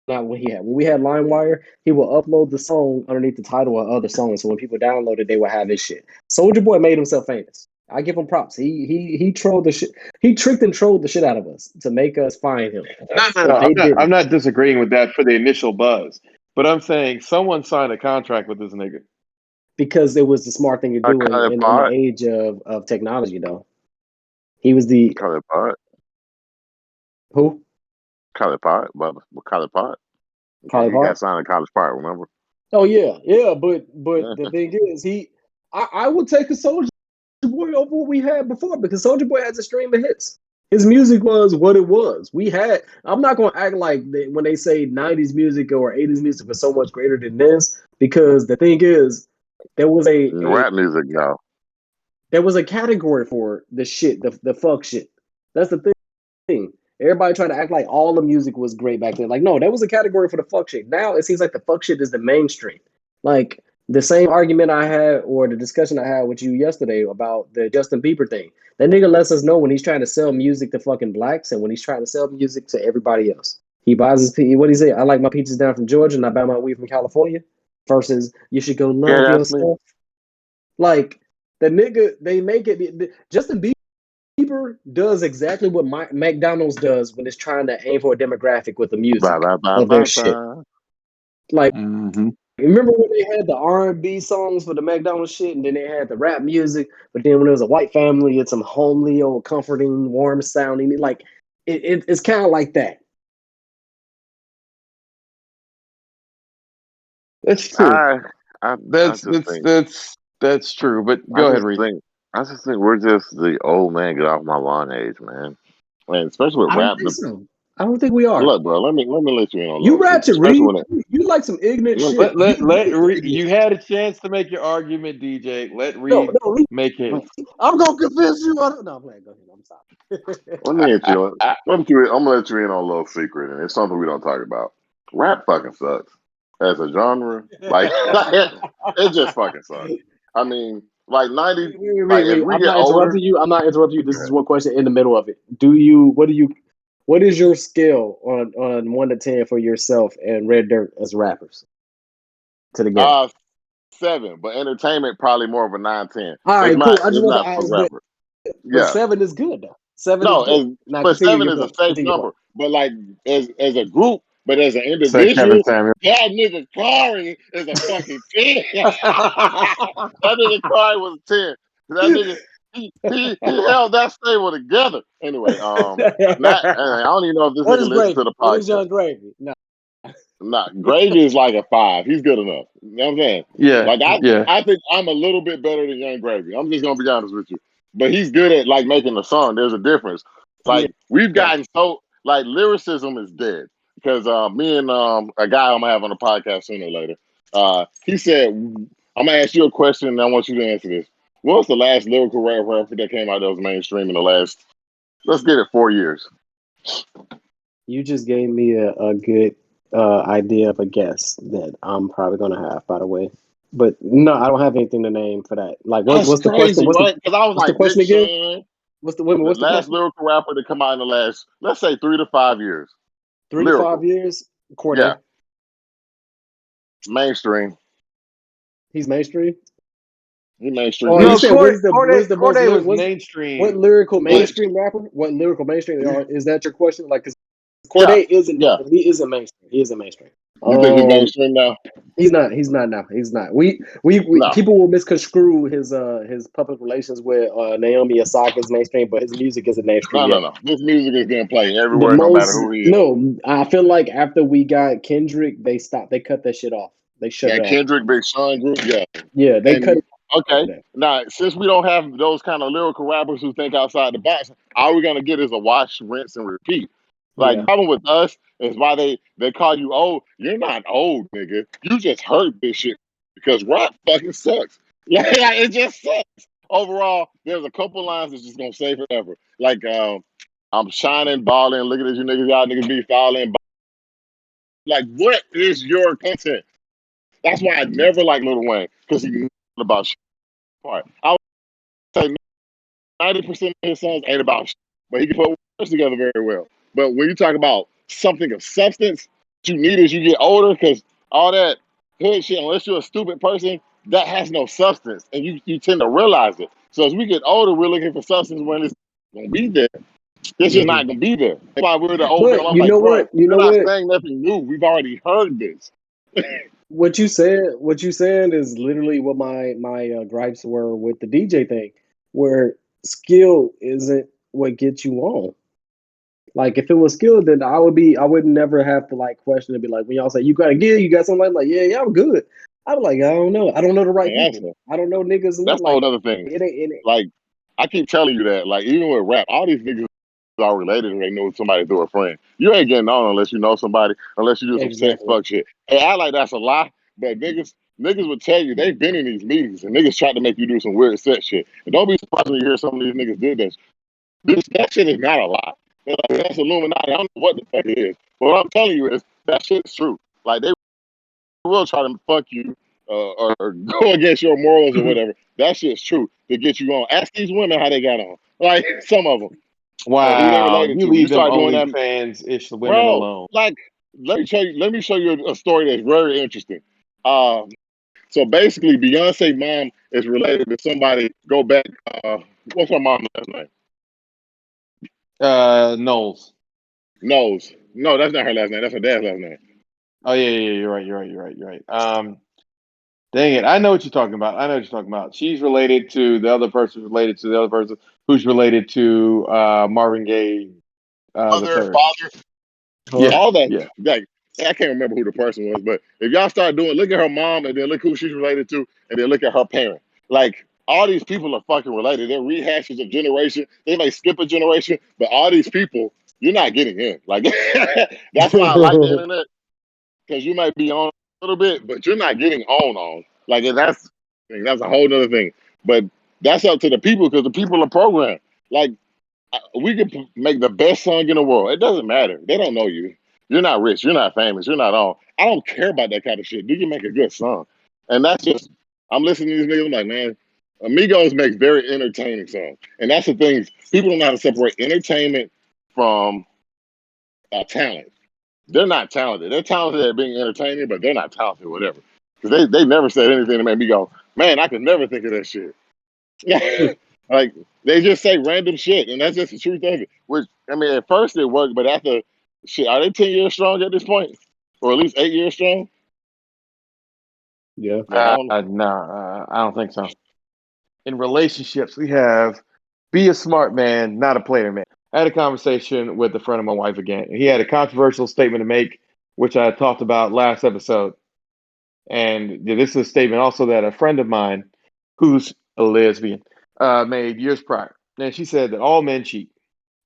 Speaker 3: not what he had. When we had LimeWire, he will upload the song underneath the title of other songs. So when people download it, they would have his shit. Soldier Boy made himself famous. I give him props. He trolled the shit. He tricked and trolled the shit out of us to make us find him.
Speaker 1: No.
Speaker 3: But they
Speaker 1: I'm
Speaker 3: didn't,
Speaker 1: not disagreeing with that for the initial buzz, but I'm saying someone signed a contract with this nigga.
Speaker 3: because it was the smart thing to
Speaker 2: I
Speaker 3: do
Speaker 2: call it
Speaker 3: in the
Speaker 2: pod.
Speaker 3: age of technology. Though he was the
Speaker 2: Call it pod.
Speaker 3: who
Speaker 2: Call it pod. But call it pod. Okay,
Speaker 3: Collie
Speaker 2: he got
Speaker 3: Park.
Speaker 2: signed in College Park. Remember?
Speaker 3: Oh yeah, but
Speaker 2: Yeah.
Speaker 3: the thing is, I would take a Soldier Boy over what we had before because Soldier Boy has a stream of hits. His music was what it was. We had. I'm not gonna act like when they say '90s music or '80s music was so much greater than this because the thing is, there was a
Speaker 2: Rap music, no.
Speaker 3: there was a category for the shit, the fuck shit. That's the thing. Everybody tried to act like all the music was great back then. Like, no, there was a category for the fuck shit. Now it seems like the fuck shit is the mainstream. Like the same argument I had or the discussion I had with you yesterday about the Justin Bieber thing. That nigga lets us know when he's trying to sell music to fucking blacks and when he's trying to sell music to everybody else. He buys his what do he say? I like my peaches down from Georgia and I buy my weed from California. Versus you should go
Speaker 2: Yeah,
Speaker 3: love
Speaker 2: that's me.
Speaker 3: yourself. Like the nigga, they make it. Justin Bieber does exactly what McDonald's does when it's trying to aim for a demographic with the
Speaker 2: Bye
Speaker 3: music
Speaker 2: bye bye
Speaker 3: of their
Speaker 2: bye
Speaker 3: shit.
Speaker 2: bye.
Speaker 3: Like,
Speaker 1: Mm-hmm.
Speaker 3: remember when they had the R&B songs for the McDonald's shit, and then they had the rap music, but then when it was a white family, it's some homely, old, comforting, warm sounding. Like, it's kind of like that.
Speaker 1: That's true.
Speaker 2: I I I
Speaker 1: That's
Speaker 2: just
Speaker 1: that's
Speaker 2: think
Speaker 1: that's that's true. But
Speaker 2: I
Speaker 1: go ahead,
Speaker 2: just
Speaker 1: Reed.
Speaker 2: think I just think we're just the old man get off my lawn age, man. And especially with
Speaker 3: I don't
Speaker 2: rap.
Speaker 3: think so. I don't think we are.
Speaker 2: Look, bro, let me let you in on a
Speaker 3: You
Speaker 2: little secret.
Speaker 3: ratchet,
Speaker 2: Especially
Speaker 3: Reed.
Speaker 2: when it
Speaker 3: You like some ignorant
Speaker 2: look,
Speaker 3: shit. You
Speaker 1: You
Speaker 3: ignorant.
Speaker 1: had a chance to make your argument, DJ. Let
Speaker 3: No,
Speaker 1: Reed
Speaker 3: no, Reed.
Speaker 1: make his.
Speaker 3: I'm gonna convince you. No, I'm playing. Go ahead. I'm sorry.
Speaker 2: let me hit you on I'm gonna let you in on a little secret, and it's something we don't talk about. Rap fucking sucks as a genre. Like it just fucking sucks. I mean, like 90, like as we
Speaker 3: I'm
Speaker 2: get
Speaker 3: not
Speaker 2: older,
Speaker 3: interrupting you. I'm not interrupting you. This is
Speaker 2: okay.
Speaker 3: one question in the middle of it. What is your skill on 1 to 10 for yourself and Red Dirt as rappers to the game?
Speaker 2: uh 7, but entertainment probably more of a 9, 10.
Speaker 3: All
Speaker 2: It's
Speaker 3: right, cool.
Speaker 2: not
Speaker 3: I just
Speaker 2: it's
Speaker 3: want
Speaker 2: not
Speaker 3: to
Speaker 2: for
Speaker 3: ask,
Speaker 2: rapper.
Speaker 3: but
Speaker 2: Yeah.
Speaker 3: 7 is good though. 7 is
Speaker 2: No,
Speaker 3: good. Now
Speaker 2: but
Speaker 3: continue
Speaker 2: 7
Speaker 3: your
Speaker 2: is a
Speaker 3: point.
Speaker 2: safe
Speaker 3: Continue your
Speaker 2: number.
Speaker 3: point.
Speaker 2: But like as a group, but as an
Speaker 1: Say Kevin
Speaker 2: individual,
Speaker 1: Samuel.
Speaker 2: that nigga Kari is a fucking 10. That nigga Kari was a 10. That nigga he held that stable together. Anyway, not I don't even know if this
Speaker 3: What
Speaker 2: nigga
Speaker 3: is
Speaker 2: listens to
Speaker 3: gravy?
Speaker 2: the
Speaker 3: What is
Speaker 2: podcast.
Speaker 3: Young Gravy? No.
Speaker 2: Not Gravy is like a 5. He's good enough. You know what I'm saying?
Speaker 1: Yeah,
Speaker 2: Like
Speaker 1: yeah,
Speaker 2: I think I'm a little bit better than Young Gravy. I'm just gonna be honest with you. But he's good at like making a song. There's a difference.
Speaker 3: Yeah.
Speaker 2: Like we've gotten so like lyricism is dead. Because me and a guy I'm gonna have on the podcast sooner or later, he said, I'm gonna ask you a question and I want you to answer this. What was the last lyrical rapper that came out that was mainstream in the last, let's get it, 4 years?
Speaker 3: You just gave me a good idea of a guess that I'm probably gonna have, by the way. But no, I don't have anything to name for that. Like,
Speaker 2: That's
Speaker 3: what's the question?
Speaker 2: crazy, right? Because I was
Speaker 3: What's the
Speaker 2: like Big
Speaker 3: question again?
Speaker 2: Sean.
Speaker 3: What's the wait a minute,
Speaker 2: The
Speaker 3: what's the
Speaker 2: last
Speaker 3: question?
Speaker 2: lyrical rapper to come out in the last, let's say, 3 to 5 years.
Speaker 3: 3 to 5
Speaker 2: Lyrical.
Speaker 3: years?
Speaker 2: Yeah.
Speaker 3: Corday.
Speaker 2: Mainstream.
Speaker 3: He's mainstream.
Speaker 2: He mainstream
Speaker 3: Oh, you
Speaker 1: no,
Speaker 2: ish.
Speaker 3: said what is the most
Speaker 1: Corday was
Speaker 3: what
Speaker 1: mainstream.
Speaker 3: lyrical
Speaker 2: But
Speaker 3: mainstream rapper? What lyrical mainstream is that your question? Like, because
Speaker 2: yeah.
Speaker 3: Corday isn't
Speaker 2: Yeah.
Speaker 3: he isn't mainstream. He isn't mainstream.
Speaker 2: You think he's
Speaker 3: Um,
Speaker 2: mainstream now?
Speaker 3: He's not. He's not now. He's not. We
Speaker 2: No.
Speaker 3: people will misconstrue his public relations with Naomi Osaka's mainstream, but his music isn't mainstream
Speaker 2: No, no,
Speaker 3: yet.
Speaker 2: no. This music is being played
Speaker 3: The
Speaker 2: everywhere, no matter
Speaker 3: most
Speaker 2: who he is.
Speaker 3: no, I feel like after we got Kendrick, they stopped. They cut that shit off. They shut
Speaker 2: Yeah,
Speaker 3: it off.
Speaker 2: Kendrick, Big Sean group, yeah.
Speaker 3: Yeah, they cut
Speaker 2: And
Speaker 3: it after
Speaker 2: okay,
Speaker 3: that.
Speaker 2: now since we don't have those kind of lyrical rappers who think outside the box, all we're gonna get is a wash, rinse, and repeat. Like the
Speaker 3: Yeah,
Speaker 2: problem with us is why they call you old. You're not old, nigga. You just heard this shit because rap fucking sucks. Like it just sucks. Overall, there's a couple lines that's just gonna say forever. Like I'm shining, balling. Look at this, you niggas, y'all niggas be falling. Like, what is your content? That's why I never like Lil Wayne because he about shit part. I would say 90% of his songs ain't about shit, but he can put words together very well. But when you talk about something of substance, you need as you get older, because all that hood shit, unless you're a stupid person, that has no substance, and you tend to realize it. So as we get older, we're looking for substance when it's gonna be there. This is not gonna be there. That's why we're the old
Speaker 3: But
Speaker 2: people. I'm
Speaker 3: you
Speaker 2: like,
Speaker 3: know
Speaker 2: bro,
Speaker 3: what? You
Speaker 2: you're
Speaker 3: know
Speaker 2: not
Speaker 3: what?
Speaker 2: saying nothing new. We've already heard this.
Speaker 3: What you said is literally what my gripes were with the DJ thing, where skill isn't what gets you on. Like if it was skill, then I would never have to like question and be like, when y'all say you got a gear, you got something like yeah, I'm good. I'm like, I don't know the right
Speaker 2: Man,
Speaker 3: people. I don't know niggas and
Speaker 2: that's
Speaker 3: that
Speaker 2: a whole
Speaker 3: like
Speaker 2: other thing.
Speaker 3: it ain't.
Speaker 2: Like, I keep telling you that. Like, even with rap, all these niggas are related and they know somebody through a friend. You ain't getting on unless you know somebody, unless you do some sex
Speaker 3: Exactly.
Speaker 2: fuck shit. Hey, I like that's a lie, but niggas would tell you they've been in these meetings and niggas try to make you do some weird sex shit. And don't be surprised when you hear some of these niggas did that. That shit is not a lie. They're like, that's Illuminati. I don't know what the fuck it is. But what I'm telling you is that shit's true. Like, they will try to fuck you or go against your morals or whatever. That shit's true to get you on. Ask these women how they got on. Like, some of them. Or who they
Speaker 1: Wow,
Speaker 2: related
Speaker 1: you
Speaker 2: to. When you
Speaker 1: leave them
Speaker 2: start doing that,
Speaker 1: OnlyFans ish women
Speaker 2: bro,
Speaker 1: alone.
Speaker 2: like, let me show you a story that's very interesting. So basically, Beyonce mom is related to somebody. Go back. What's her mom's last name?
Speaker 1: Knowles.
Speaker 2: Knows. No, that's not her last name. That's her dad's last name.
Speaker 1: Oh yeah, you're right. Dang it, I know what you're talking about. She's related to the other person, related to the other person, who's related to Marvin Gaye, the
Speaker 2: Mother,
Speaker 1: third.
Speaker 2: father,
Speaker 1: Yeah,
Speaker 2: all that.
Speaker 1: yeah.
Speaker 2: Like, I can't remember who the person was, but if y'all start doing, look at her mom and then look who she's related to, and then look at her parent. Like, all these people are fucking related. They're rehashes of generation. They may skip a generation, but all these people, you're not getting in. Like, that's why I like the internet, because you might be on a little bit, but you're not getting on. Like, and that's a whole nother thing. But that's up to the people, because the people are programmed. Like, we could make the best song in the world. It doesn't matter. They don't know you. You're not rich. You're not famous. You're not on. I don't care about that kind of shit. You can make a good song. And that's just, I'm listening to these niggas, I'm like, man, Amigos makes very entertaining songs. And that's the thing. People don't know how to separate entertainment from talent. They're not talented. They're talented at being entertaining, but they're not talented, whatever. Because they never said anything to make me go, man, I could never think of that shit. Like, they just say random shit, and that's just the truth of it. Which, I mean, at first it worked, but after, shit, are they 10 years strong at this point? Or at least 8 years strong?
Speaker 3: Yeah.
Speaker 2: Like, I don't know.
Speaker 1: No, I don't think so. In relationships, we have be a smart man, not a player man. I had a conversation with a friend of my wife again. He had a controversial statement to make, which I talked about last episode. And this is a statement also that a friend of mine, who's a lesbian, made years prior. And she said that all men cheat.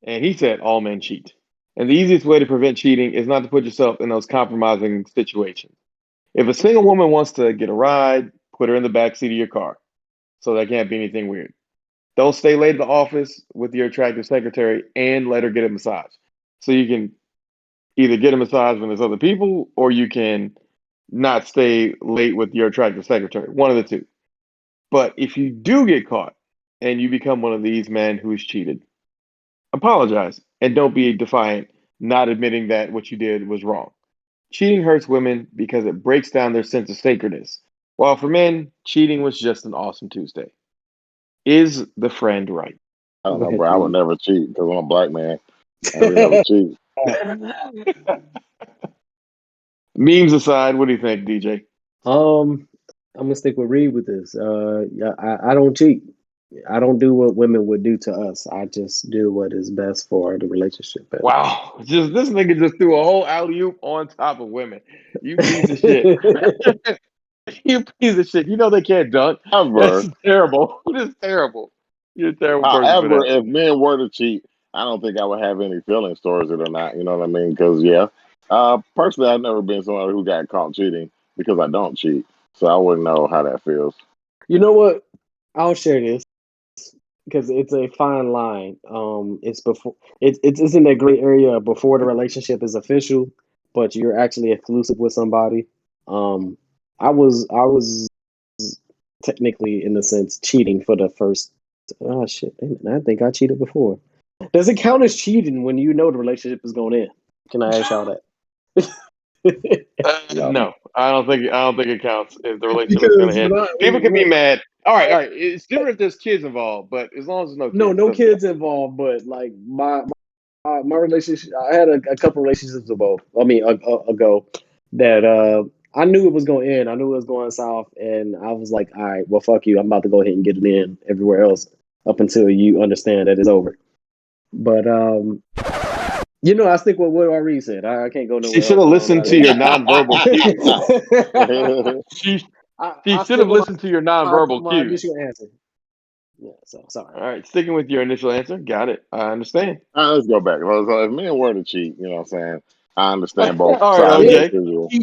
Speaker 1: And he said all men cheat. And the easiest way to prevent cheating is not to put yourself in those compromising situations. If a single woman wants to get a ride, put her in the back seat of your car. So that can't be anything weird. Don't stay late at the office with your attractive secretary and let her get a massage. So you can either get a massage when there's other people, or you can not stay late with your attractive secretary. One of the two. But if you do get caught and you become one of these men who's cheated, apologize and don't be defiant, not admitting that what you did was wrong. Cheating hurts women because it breaks down their sense of sacredness. While for men, cheating was just an awesome Tuesday. Is the friend right?
Speaker 2: I don't
Speaker 3: Go
Speaker 2: know,
Speaker 3: ahead,
Speaker 2: bro. I would
Speaker 3: T.
Speaker 2: never cheat because I'm a black man. I would never cheat.
Speaker 1: Memes aside, what do you think, DJ?
Speaker 3: um, I'm gonna stick with Reed with this. Yeah, I don't cheat. I don't do what women would do to us. I just do what is best for the relationship.
Speaker 1: Wow, just this nigga just threw a whole alley oop on top of women. You piece of shit. You piece of shit. You know they can't dunk. That's
Speaker 2: However,
Speaker 1: terrible. That's terrible. You're a terrible person for
Speaker 2: however,
Speaker 1: that.
Speaker 2: if men were to cheat, I don't think I would have any feelings towards it or not. You know what I mean? Because, yeah, personally, I've never been somebody who got caught cheating because I don't cheat. So I wouldn't know how that feels.
Speaker 3: You know what? I'll share this because it's a fine line. It's before it's in that gray area before the relationship is official, but you're actually exclusive with somebody. Um, I was technically, in a sense, cheating for the first. Oh shit! I think I cheated before. Does it count as cheating when you know the relationship is going in? Can I ask y'all that? No,
Speaker 1: No, I don't think it counts if the relationship is going
Speaker 3: because
Speaker 1: to end. People can be mad. All right. It's different if there's kids involved, but as long as there's no
Speaker 3: no,
Speaker 1: kids, it
Speaker 3: no
Speaker 1: doesn't count.
Speaker 3: kids involved. But like my relationship, I had a couple relationships ago. Ago that I knew it was going to end. I knew it was going south, and I was like, all right, well, fuck you. I'm about to go ahead and get it in everywhere else up until you understand that it's over. But I stick with what Ari said. I can't go
Speaker 1: She
Speaker 3: nowhere
Speaker 1: should
Speaker 3: else.
Speaker 1: have
Speaker 3: I don't know
Speaker 1: listened
Speaker 3: how
Speaker 1: to your nonverbal cues.
Speaker 3: to.
Speaker 1: She
Speaker 3: I
Speaker 1: should
Speaker 3: stick
Speaker 1: have
Speaker 3: with
Speaker 1: listened to your
Speaker 3: my
Speaker 1: nonverbal cues.
Speaker 3: initial answer. Yeah, so sorry.
Speaker 1: All right, sticking with your initial answer. Got it. I understand.
Speaker 2: Let's go back. So if men were to cheat, you know what I'm saying? I understand
Speaker 1: All
Speaker 2: both
Speaker 1: right,
Speaker 2: sides of the
Speaker 3: Yeah,
Speaker 1: OJ.
Speaker 2: visual.
Speaker 3: you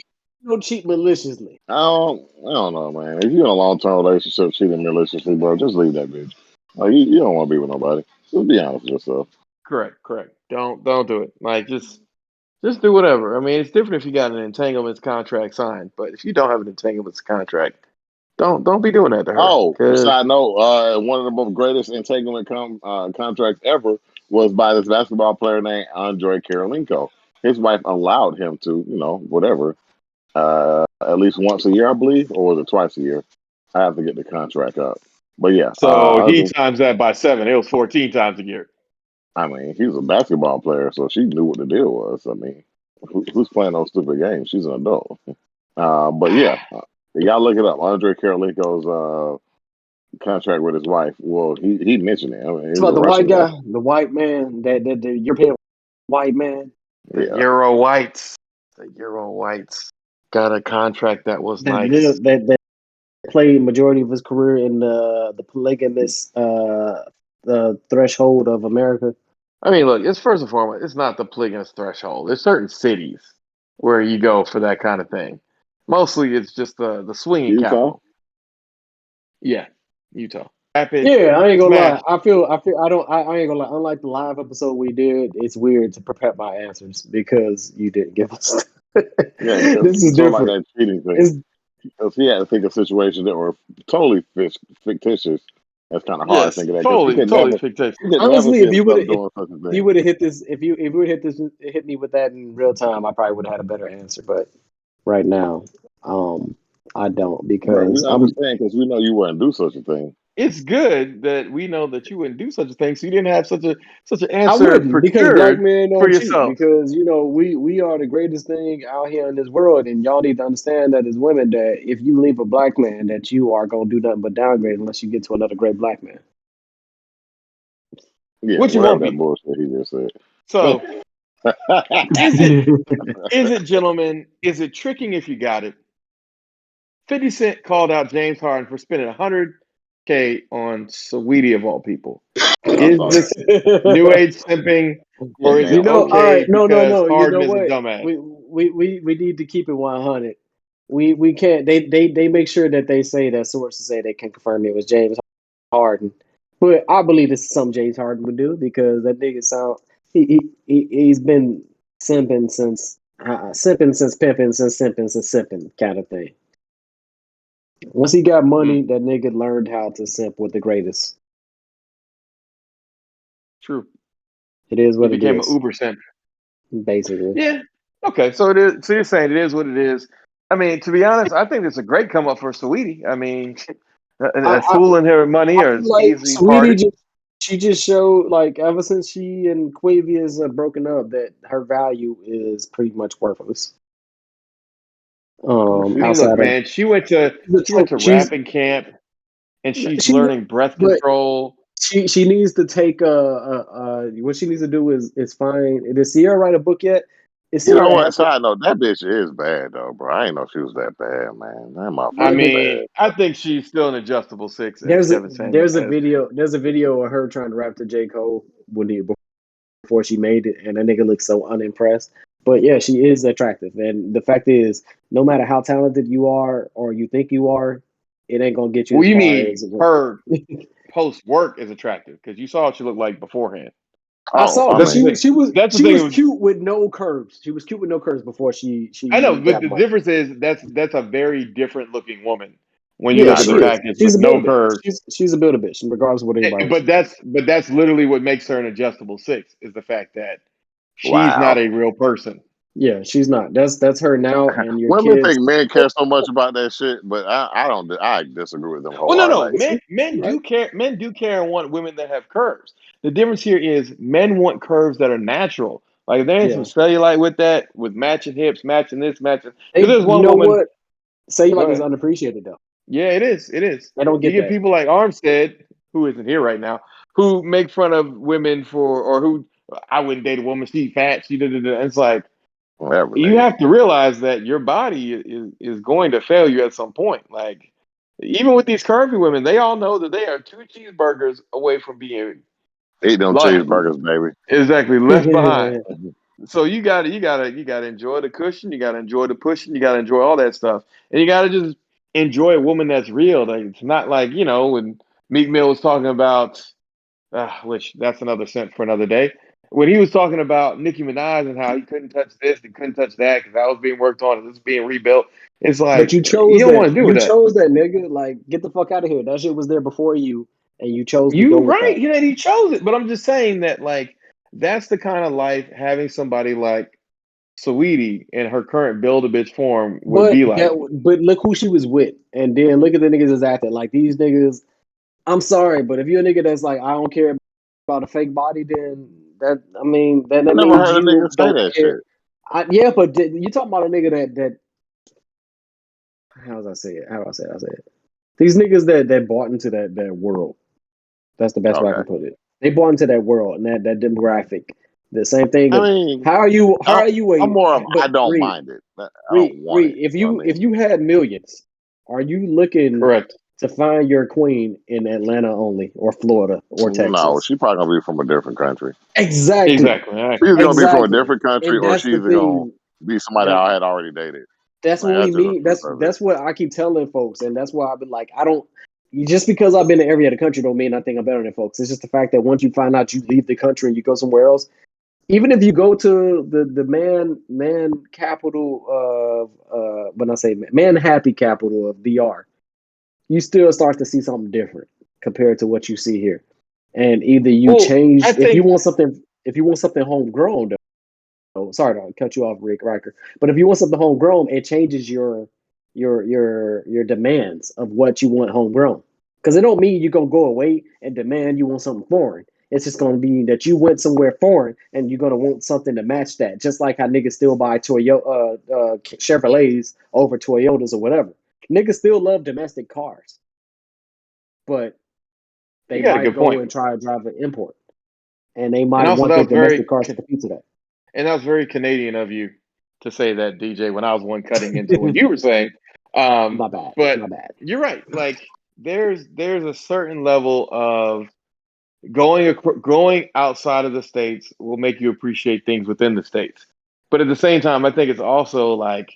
Speaker 3: don't cheat maliciously.
Speaker 2: I don't know, man. If you're in a long term relationship, cheating maliciously, bro, just leave that bitch. Like you don't want to be with nobody. Just be honest with yourself.
Speaker 1: Correct. Don't do it. Like just do whatever. I mean, it's different if you got an entanglements contract signed, but if you don't have an entanglements contract, don't be doing that to her.
Speaker 2: Oh,
Speaker 1: Cause
Speaker 2: side note, one of the most greatest entanglement contracts ever was by this basketball player named Andre Karolinko. His wife allowed him to, whatever, at least once a year, I believe, or was it twice a year? I have to get the contract up. But yeah,
Speaker 1: so he times that by 7. It was 14 times a year.
Speaker 2: I mean, he was a basketball player, so she knew what the deal was. I mean, who's playing those stupid games? She's an adult. But yeah, y'all look it up. Andre Karolinko's contract with his wife. Well, he mentioned it. I mean,
Speaker 3: It's
Speaker 2: he's
Speaker 3: about
Speaker 2: a
Speaker 3: the white
Speaker 2: Russian guy.
Speaker 3: guy, the white man, that the European white man
Speaker 1: The
Speaker 2: Yeah.
Speaker 1: Euro Whites. The Euro Whites got a contract that was nice.
Speaker 3: that played majority of his career in the polygamous the threshold of America.
Speaker 1: I mean, look, it's first and foremost, it's not the polygamous threshold. There's certain cities where you go for that kind of thing. Mostly, it's just the swinging
Speaker 2: Utah.
Speaker 1: capital. Yeah, Utah. Rapid
Speaker 3: Yeah, I ain't gonna lie.
Speaker 1: smash.
Speaker 3: I ain't gonna lie. Unlike the live episode we did, it's weird to prepare my answers because you didn't give us.
Speaker 2: Yeah, because
Speaker 3: This is
Speaker 2: sort of like
Speaker 3: different.
Speaker 2: that cheating thing.
Speaker 3: It's
Speaker 2: Because he had to think of situations that were totally fictitious. That's kind of hard
Speaker 1: Yes,
Speaker 2: thinking that because
Speaker 1: totally fictitious.
Speaker 2: he could never
Speaker 3: honestly,
Speaker 2: see himself doing such a
Speaker 3: if you
Speaker 2: thing.
Speaker 3: would have hit this, if you would have hit me with that in real time, I probably would have had a better answer. But right now, I don't
Speaker 2: Bro, we
Speaker 3: because
Speaker 2: understand because we know you wouldn't do such a thing.
Speaker 1: It's good that we know that you wouldn't do such a thing, so you didn't have such an
Speaker 3: I
Speaker 1: answer
Speaker 3: wouldn't because black
Speaker 1: procured
Speaker 3: men
Speaker 1: for
Speaker 3: don't cheat
Speaker 1: yourself.
Speaker 3: because we are the greatest thing out here in this world and y'all need to understand that as women that if you leave a black man that you are gonna do nothing but downgrade unless you get to another great black man.
Speaker 2: Yeah,
Speaker 1: Which you
Speaker 2: whatever
Speaker 1: won't
Speaker 2: that
Speaker 1: be.
Speaker 2: bullshit he just said.
Speaker 1: So is it, gentlemen, is it tricking if you got it? 50 Cent called out James Harden for spending 100K on Saweetie of all people.
Speaker 2: I
Speaker 1: Is
Speaker 2: saw that.
Speaker 1: this new age simping
Speaker 2: Yeah,
Speaker 1: or is
Speaker 2: damn
Speaker 1: it
Speaker 3: all
Speaker 2: Harden.
Speaker 3: right,
Speaker 1: okay
Speaker 3: no, no,
Speaker 1: because
Speaker 3: no. You
Speaker 1: Harden
Speaker 3: know
Speaker 1: is a
Speaker 3: what?
Speaker 1: dumbass?
Speaker 3: We need to keep it 100. We can't. They make sure that they say that sources say they can confirm it was James Harden, but I believe this is something James Harden would do because that nigga sound he's been simping since pimping since simping since sipping kind of thing. Once he got money, that nigga learned how to simp with the greatest.
Speaker 1: True.
Speaker 3: It is
Speaker 1: He
Speaker 3: what it
Speaker 1: became an
Speaker 3: is,
Speaker 1: Uber simp.
Speaker 3: basically.
Speaker 1: Yeah. Okay. So it is. So you're saying it is what it is. I mean, to be honest, I think it's a great come up for Saweetie. I mean,
Speaker 3: I,
Speaker 1: a fool and her money
Speaker 3: I
Speaker 1: are
Speaker 3: feel like
Speaker 1: easily
Speaker 3: Sweetie
Speaker 1: parted.
Speaker 3: she just showed like ever since she and Quavius are broken up that her value is pretty much worthless.
Speaker 1: I mean, look,
Speaker 3: Outside of
Speaker 1: man, she went to
Speaker 3: she's
Speaker 1: rapping camp and she's
Speaker 3: she
Speaker 1: learning breath
Speaker 3: but
Speaker 1: control.
Speaker 3: she needs to take what she needs to do is find did Sierra write a book yet? Is
Speaker 2: You know
Speaker 3: Sierra
Speaker 2: what? Side note, that bitch is bad though, bro. I ain't know she was that bad, man. That
Speaker 1: I
Speaker 3: yeah,
Speaker 2: motherfucker
Speaker 3: but
Speaker 1: mean,
Speaker 2: bad.
Speaker 1: I think she's still an adjustable six, as Kevin Samuels says.
Speaker 3: there's a video of her trying to rap to J. Cole before she made it, and that nigga looks so unimpressed. But yeah, she is attractive, and the fact is, no matter how talented you are or you think you are, it ain't gonna get you
Speaker 1: Well,
Speaker 3: as
Speaker 1: you
Speaker 3: far
Speaker 1: mean
Speaker 3: as
Speaker 1: her post work is attractive because you saw what she looked like beforehand.
Speaker 3: I
Speaker 2: Oh,
Speaker 3: saw.
Speaker 2: I
Speaker 1: But
Speaker 3: But
Speaker 1: that's the
Speaker 2: mean,
Speaker 1: thing. That's the
Speaker 3: she
Speaker 1: thing.
Speaker 3: was cute with no curves. She was cute with no curves before
Speaker 1: I know,
Speaker 3: she
Speaker 1: but
Speaker 3: got
Speaker 1: the
Speaker 3: money.
Speaker 1: difference is that's a very different looking woman when you
Speaker 3: Yeah,
Speaker 1: look
Speaker 2: I
Speaker 1: at the
Speaker 3: she
Speaker 2: agree.
Speaker 3: is.
Speaker 1: package
Speaker 3: She's
Speaker 1: with
Speaker 3: a
Speaker 1: no
Speaker 3: build a bitch.
Speaker 1: curves.
Speaker 3: She's a build a bitch, regardless of what anybody
Speaker 1: But
Speaker 3: says.
Speaker 1: that's literally what makes her an adjustable six is the fact that she's not
Speaker 2: Wow.
Speaker 1: a real person.
Speaker 3: Yeah, she's not. That's her now, and your
Speaker 2: Women
Speaker 3: kids.
Speaker 2: think men care so much about that shit, but I don't. I disagree with them
Speaker 1: Well, no,
Speaker 2: wholeheartedly.
Speaker 1: no.
Speaker 2: Like,
Speaker 1: Men
Speaker 3: Right?
Speaker 1: do care. Men do care and want women that have curves. The difference here is men want curves that are natural. Like if there ain't some
Speaker 3: Yeah.
Speaker 1: cellulite with that, with matching hips, matching this, matching. Because
Speaker 3: They,
Speaker 1: there's
Speaker 3: you
Speaker 1: one
Speaker 3: know
Speaker 1: woman.
Speaker 3: what? Say
Speaker 1: Go
Speaker 3: like is
Speaker 1: ahead.
Speaker 3: unappreciated though.
Speaker 1: Yeah, it is. It is.
Speaker 3: They don't
Speaker 1: You
Speaker 3: get
Speaker 1: get
Speaker 3: that.
Speaker 1: people like Armstead, who isn't here right now, who make fun of women for, or who I wouldn't date a woman. She fat. She did. It's like
Speaker 2: whatever,
Speaker 1: you
Speaker 2: nigga.
Speaker 1: have to realize that your body is going to fail you at some point. Like even with these curvy women, they all know that they are two cheeseburgers away from being
Speaker 2: Eat them
Speaker 1: like
Speaker 2: cheeseburgers, baby.
Speaker 1: exactly left behind.
Speaker 2: Mhm.
Speaker 1: So you gotta enjoy the cushion, you gotta enjoy the pushing, you gotta enjoy all that stuff, and you gotta just enjoy a woman that's real. Like it's not like when Meek Mill was talking about, which that's another sent for another day. When he was talking about Nicki Minaj and how he couldn't touch this, he couldn't touch that because that was being worked on and this is being rebuilt. It's
Speaker 3: But
Speaker 1: like
Speaker 3: you
Speaker 1: you
Speaker 3: chose
Speaker 1: don't
Speaker 3: that.
Speaker 1: want to do
Speaker 3: You
Speaker 1: that.
Speaker 3: chose that, nigga. Like, get the fuck out of here. That shit was there before you, and you chose to go
Speaker 1: You
Speaker 3: with
Speaker 1: right,
Speaker 3: that.
Speaker 1: he chose it, but I'm just saying that like that's the kind of life having somebody like Sweetie in her current build a bitch form would
Speaker 3: But
Speaker 1: be like.
Speaker 3: but look who she was with, and then look at the niggas that's acting like these niggas. I'm sorry, but if you're a nigga that's like, I don't care about a fake body, then
Speaker 2: I
Speaker 3: that
Speaker 2: never
Speaker 3: means
Speaker 2: heard a
Speaker 3: you
Speaker 2: nigga say
Speaker 3: don't
Speaker 2: that
Speaker 3: care.
Speaker 2: shit.
Speaker 3: Yeah, but you talking about a nigga that how does I say it? How do I say it? I say it. These niggas that bought into that world. That's the best way I
Speaker 2: Okay.
Speaker 3: can put it. They bought into that world and that demographic. The same thing
Speaker 2: I
Speaker 3: of
Speaker 2: mean,
Speaker 3: how are you? How
Speaker 2: I'm,
Speaker 3: are you
Speaker 2: I'm
Speaker 3: a?
Speaker 2: more of
Speaker 3: But
Speaker 2: I don't
Speaker 3: Reed,
Speaker 2: mind it. I don't
Speaker 3: Reed,
Speaker 2: want
Speaker 3: Reed.
Speaker 2: it.
Speaker 3: If
Speaker 2: You know what
Speaker 3: you
Speaker 2: I
Speaker 3: if
Speaker 2: mean?
Speaker 3: you had millions, are you looking
Speaker 1: Correct.
Speaker 3: to find your queen in Atlanta only, or Florida, or
Speaker 2: No,
Speaker 3: Texas?
Speaker 2: she probably gonna be from a different country.
Speaker 3: Exactly,
Speaker 1: Exactly. All right.
Speaker 2: She's gonna be from a
Speaker 3: exactly.
Speaker 2: different country,
Speaker 3: And
Speaker 2: or
Speaker 3: that's the
Speaker 2: she's gonna
Speaker 3: thing.
Speaker 2: be somebody
Speaker 3: That
Speaker 2: I had already dated.
Speaker 3: that's
Speaker 2: Like
Speaker 3: what we
Speaker 2: that's just a
Speaker 3: mean.
Speaker 2: truth of it.
Speaker 3: That's what I keep telling folks, and that's why I've been like, I don't. Just because I've been in every other country don't mean I think I'm better than folks. It's just the fact that once you find out you leave the country and you go somewhere else, even if you go to the man capital of when I say man happy capital of DR, you still start to see something different compared to what you see here. And either you
Speaker 1: Well, I
Speaker 3: change
Speaker 1: think
Speaker 3: if you want something homegrown though, sorry to cut you off, Riker, but if you want something homegrown, it changes your demands of what you want homegrown. Because it don't mean you're gonna go away and demand you want something foreign. It's just gonna be that you went somewhere foreign and you're gonna want something to match that. Just like how niggas still buy Chevrolets over Toyotas or whatever. Niggas still love domestic cars, but they
Speaker 1: you got a
Speaker 3: might
Speaker 1: good
Speaker 3: go
Speaker 1: point,
Speaker 3: and try to drive an import, and they
Speaker 1: and
Speaker 3: might
Speaker 1: also
Speaker 3: want
Speaker 1: that
Speaker 3: their
Speaker 1: was very
Speaker 3: domestic cars to compete to
Speaker 1: and that was very Canadian of you to say that, DJ. When I was one cutting into what
Speaker 3: that.
Speaker 1: you were saying,
Speaker 3: My bad.
Speaker 1: but
Speaker 3: My bad.
Speaker 1: you're right. Like there's a certain level of going outside of the states will make you appreciate things within the states. But at the same time, I think it's also like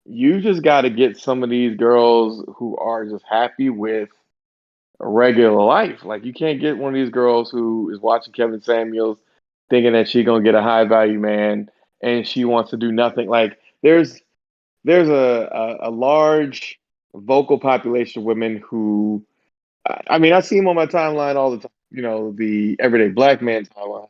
Speaker 1: you just got to get some of these girls who are just happy with a regular life. Like you can't get one of these girls who is watching Kevin Samuels thinking that she gonna get a high value man and she wants to do nothing. Like there's a large vocal population of women who I mean I see them on my timeline all the time. The everyday black man timeline,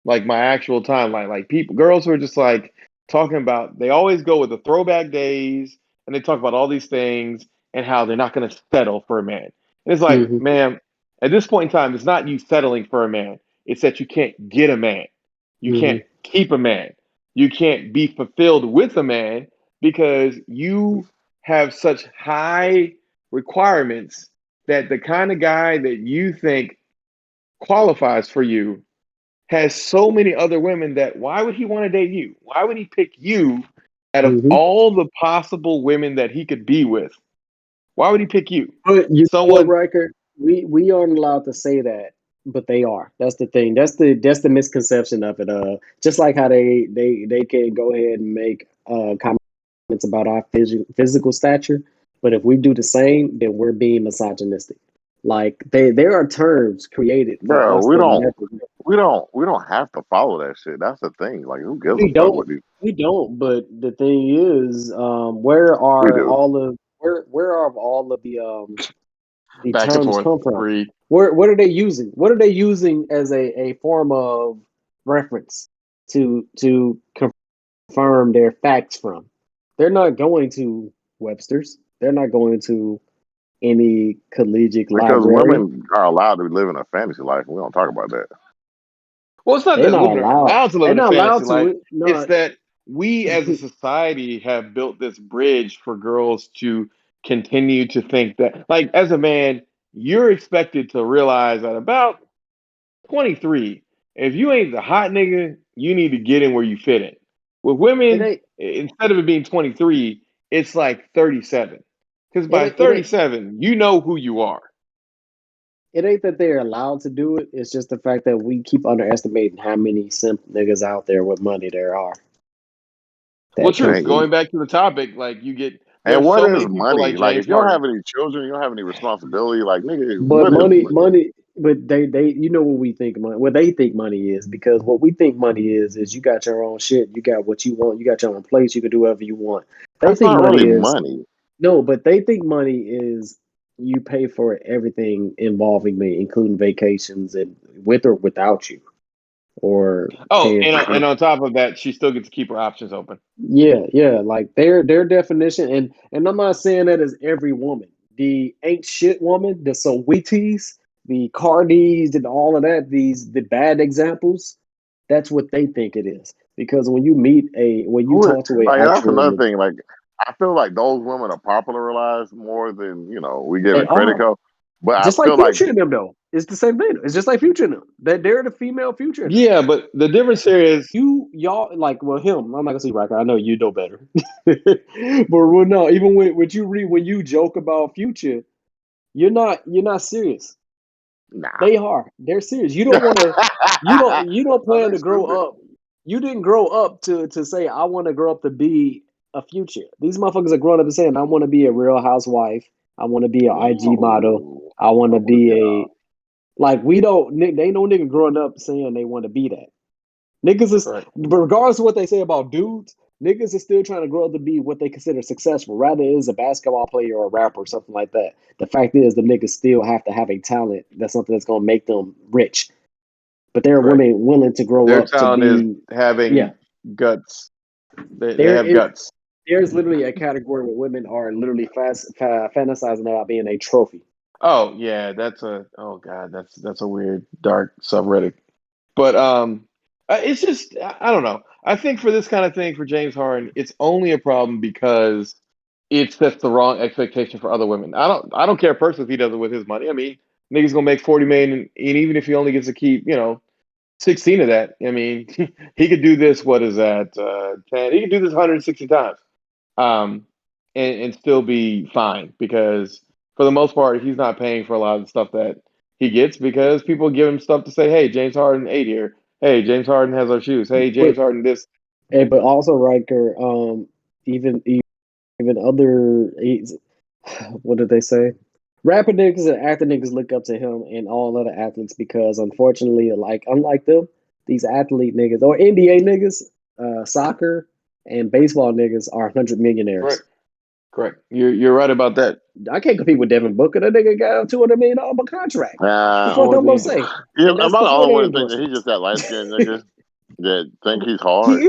Speaker 1: like my actual timeline, like people, girls who are just like talking about. They always go with the throwback days, and they talk about all these things and how they're not going to settle for a man. And it's like,
Speaker 3: Hmm.
Speaker 1: man, at this point in time, it's not you settling for a man. It's that you can't get a man, you
Speaker 3: Hmm.
Speaker 1: can't keep a man, you can't be fulfilled with a man because you have such high requirements that the kind of guy that you think qualifies for you has so many other women that why would he want to date you? Why would he pick you out of
Speaker 3: Hmm.
Speaker 1: all the possible women that he could be with? Why would he pick you?
Speaker 3: But you know what,
Speaker 1: Someone
Speaker 3: Riker? We aren't allowed to say that, but they are. That's the thing. That's the misconception of it. Just like how they can go ahead and make comments about our physical stature, but if we do the same, then we're being misogynistic. Like there are terms created for
Speaker 2: Bro,
Speaker 3: us to never.
Speaker 2: we don't have to follow that shit. That's the thing. Like, who gives a
Speaker 3: We
Speaker 2: fuck
Speaker 3: don't.
Speaker 2: what these?
Speaker 3: We don't. But the thing is, where
Speaker 2: We
Speaker 3: are
Speaker 2: do.
Speaker 3: all of where are all of the
Speaker 1: back and
Speaker 3: terms
Speaker 1: forth,
Speaker 3: come from?
Speaker 1: Reed.
Speaker 3: Where what are they using? What are they using as a form of reference to confirm their facts from. They're not going to Webster's. They're not going to any collegiate
Speaker 2: Because
Speaker 3: library.
Speaker 2: women are allowed to live in a fantasy life. We don't talk about that.
Speaker 1: Well, it's not
Speaker 3: They're
Speaker 1: that
Speaker 3: not
Speaker 1: women are
Speaker 3: allowed.
Speaker 1: allowed to live
Speaker 3: They're
Speaker 1: in a
Speaker 3: not
Speaker 1: fantasy
Speaker 3: allowed to
Speaker 1: life.
Speaker 3: it.
Speaker 1: It's
Speaker 3: No,
Speaker 1: that we as a society have built this bridge for girls to continue to think that, like, as a man, you're expected to realize at about 23, if you ain't the hot nigga, you need to get in where you fit in. With
Speaker 3: it
Speaker 1: women,
Speaker 3: ain't.
Speaker 1: instead of it being 23, it's like 37. Because
Speaker 3: It
Speaker 1: by
Speaker 3: ain't. It ain't.
Speaker 1: 37, you know who you are.
Speaker 3: It ain't that they're allowed to do it. It's just the fact that we keep underestimating how many simp niggas out there with money there are.
Speaker 1: Well,
Speaker 3: That
Speaker 1: true.
Speaker 3: can.
Speaker 2: And,
Speaker 1: Going back to the topic, like
Speaker 2: and
Speaker 1: there's
Speaker 2: what
Speaker 1: so
Speaker 2: is
Speaker 1: many people
Speaker 2: money?
Speaker 1: like
Speaker 2: Like,
Speaker 1: James
Speaker 2: if you don't have
Speaker 1: Harden.
Speaker 2: any children, you don't have any responsibility. Like, nigga,
Speaker 3: But
Speaker 2: what is
Speaker 3: money,
Speaker 2: money?
Speaker 3: money. But they, you know what we think money. What they think money is, because what we think money is you got your own shit. You got what you want. You got your own place. You can do whatever you want. They
Speaker 2: That's
Speaker 3: think
Speaker 2: not
Speaker 3: money
Speaker 2: really
Speaker 3: is
Speaker 2: money.
Speaker 3: no, but they think money is you pay for everything involving me, including vacations and with or without you, or
Speaker 1: Oh,
Speaker 3: paying for
Speaker 1: and
Speaker 3: food.
Speaker 1: on top of that, she still gets to keep her options open.
Speaker 3: Yeah, yeah, like their definition, and I'm not saying that as every woman. The ain't shit woman, the Saweeties, the Cardis, and all of that, the bad examples, that's what they think it is. Because when you
Speaker 2: Who is,
Speaker 3: talk to a
Speaker 2: like, and that's
Speaker 3: actual
Speaker 2: another
Speaker 3: nigga,
Speaker 2: thing. Like, I feel like those women are popularized more than, we give
Speaker 3: they
Speaker 2: it credit
Speaker 3: are
Speaker 2: for. But I
Speaker 3: just like
Speaker 2: feel like,
Speaker 3: Future in them though. It's the same thing. It's just like Future in them. That they're the female Future in them.
Speaker 1: Yeah, but the difference here is
Speaker 3: Y'all like well him. I'm not gonna say Riker. I know you know better. But well, no, even when you read when you joke about Future, you're not serious.
Speaker 2: nah.
Speaker 3: They are. They're serious. You don't want to. You don't
Speaker 2: Are
Speaker 3: plan
Speaker 2: they
Speaker 3: to grow
Speaker 2: stupid?
Speaker 3: up. You didn't grow up to say I want to grow up to be a Future. These motherfuckers are growing up and saying I want to be a Real Housewife. I want to be an IG model.
Speaker 2: No.
Speaker 3: I want to
Speaker 2: Oh,
Speaker 3: be
Speaker 2: yeah.
Speaker 3: a like we don't. They ain't no nigga growing up saying they want to be that. Niggas is
Speaker 1: correct.
Speaker 3: regardless of what they say about dudes, niggas is still trying to grow up to be what they consider successful. Rather it is a basketball player or a rapper or something like that. The fact is the niggas still have to have a talent. That's something that's gonna make them rich. But there are
Speaker 1: Correct.
Speaker 3: women willing to grow
Speaker 1: Their
Speaker 3: up to
Speaker 1: talent is
Speaker 3: be yeah.
Speaker 1: having guts. They
Speaker 3: There
Speaker 1: have
Speaker 3: is
Speaker 1: guts.
Speaker 3: there's literally a category where women are literally fantasizing about being a trophy.
Speaker 1: Oh yeah, oh god, that's a weird dark subreddit. But it's just I don't know. I think for this kind of thing for James Harden, it's only a problem because it sets the wrong expectation for other women. I don't care personally if he does it with his money. I mean, niggas gonna make 40 million, and even if he only gets to keep 16 of that. I mean, he could do this. What is that? 10. He could do this 160 times, um, and still be fine because for the most part, he's not paying for a lot of the stuff that he gets because people give him stuff to say, "Hey, James Harden ate here. Hey, James Harden has our shoes. Hey,
Speaker 3: But
Speaker 1: James Harden this."
Speaker 3: but also Riker, even even other what did they say? Rapper niggas and actor niggas look up to him and all other athletes because unfortunately, like unlike them, these athlete niggas or NBA niggas, soccer and baseball niggas are 100 millionaires.
Speaker 1: Correct. Correct. You're right about that.
Speaker 3: I can't compete with Devin Booker. That nigga got a $200 million contract. The
Speaker 1: What
Speaker 3: fuck
Speaker 2: Uh,
Speaker 1: was
Speaker 3: I'm gonna
Speaker 1: he?
Speaker 3: say?
Speaker 2: yeah,
Speaker 3: And
Speaker 2: am
Speaker 3: that's
Speaker 2: I the
Speaker 3: before
Speaker 2: only
Speaker 3: their
Speaker 2: one that think that he's
Speaker 3: endorsements.
Speaker 2: just that light skinned nigga that think he's hard?
Speaker 3: He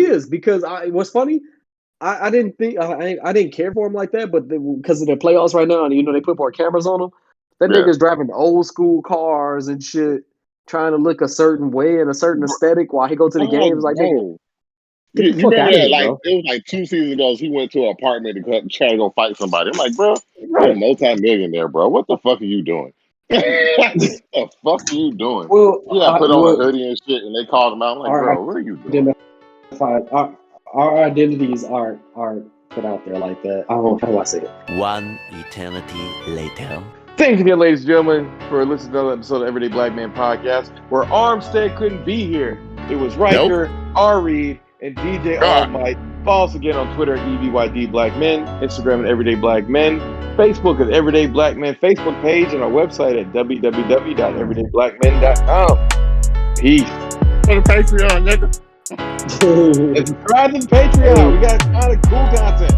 Speaker 3: is because what's funny. I didn't think I didn't care for him like that, but because of the playoffs right now, and they put more cameras on him, that
Speaker 2: Yeah.
Speaker 3: nigga's driving old school cars and shit, trying to look a certain way and a certain aesthetic while he go to the
Speaker 2: Oh,
Speaker 3: games. Like, nigga,
Speaker 2: bro.
Speaker 3: get the
Speaker 2: You
Speaker 3: fuck
Speaker 2: remember
Speaker 3: out of
Speaker 2: that?
Speaker 3: here,
Speaker 2: Like,
Speaker 3: bro.
Speaker 2: it was like 2 seasons ago. He went to an apartment to try to go fight somebody. I'm like, bro, you're a
Speaker 3: Right.
Speaker 2: multi-millionaire, bro. What the fuck are you doing? What the fuck are you doing?
Speaker 3: Well,
Speaker 2: He got put on a
Speaker 3: well,
Speaker 2: hoodie and shit, and they called him out. I'm like,
Speaker 3: our
Speaker 2: bro, what are you doing?
Speaker 3: identified, our identities aren't put out there like that. I don't. How do I say it?
Speaker 4: One eternity later.
Speaker 1: Thanks again, ladies and gentlemen, for listening to another episode of Everyday Black Man Podcast, where Armstead couldn't be here. It was
Speaker 2: Nope.
Speaker 1: Riker, R. Reed, and DJ All
Speaker 2: God.
Speaker 1: Might. Follow us again on Twitter, EVYD Black Men, Instagram at Everyday Black Men, Facebook at Everyday Black Men, Facebook page, and our website at www.everydayblackmen.com. Peace.
Speaker 2: On the Patreon, nigga.
Speaker 1: And subscribe to the Patreon. We got a lot of cool content.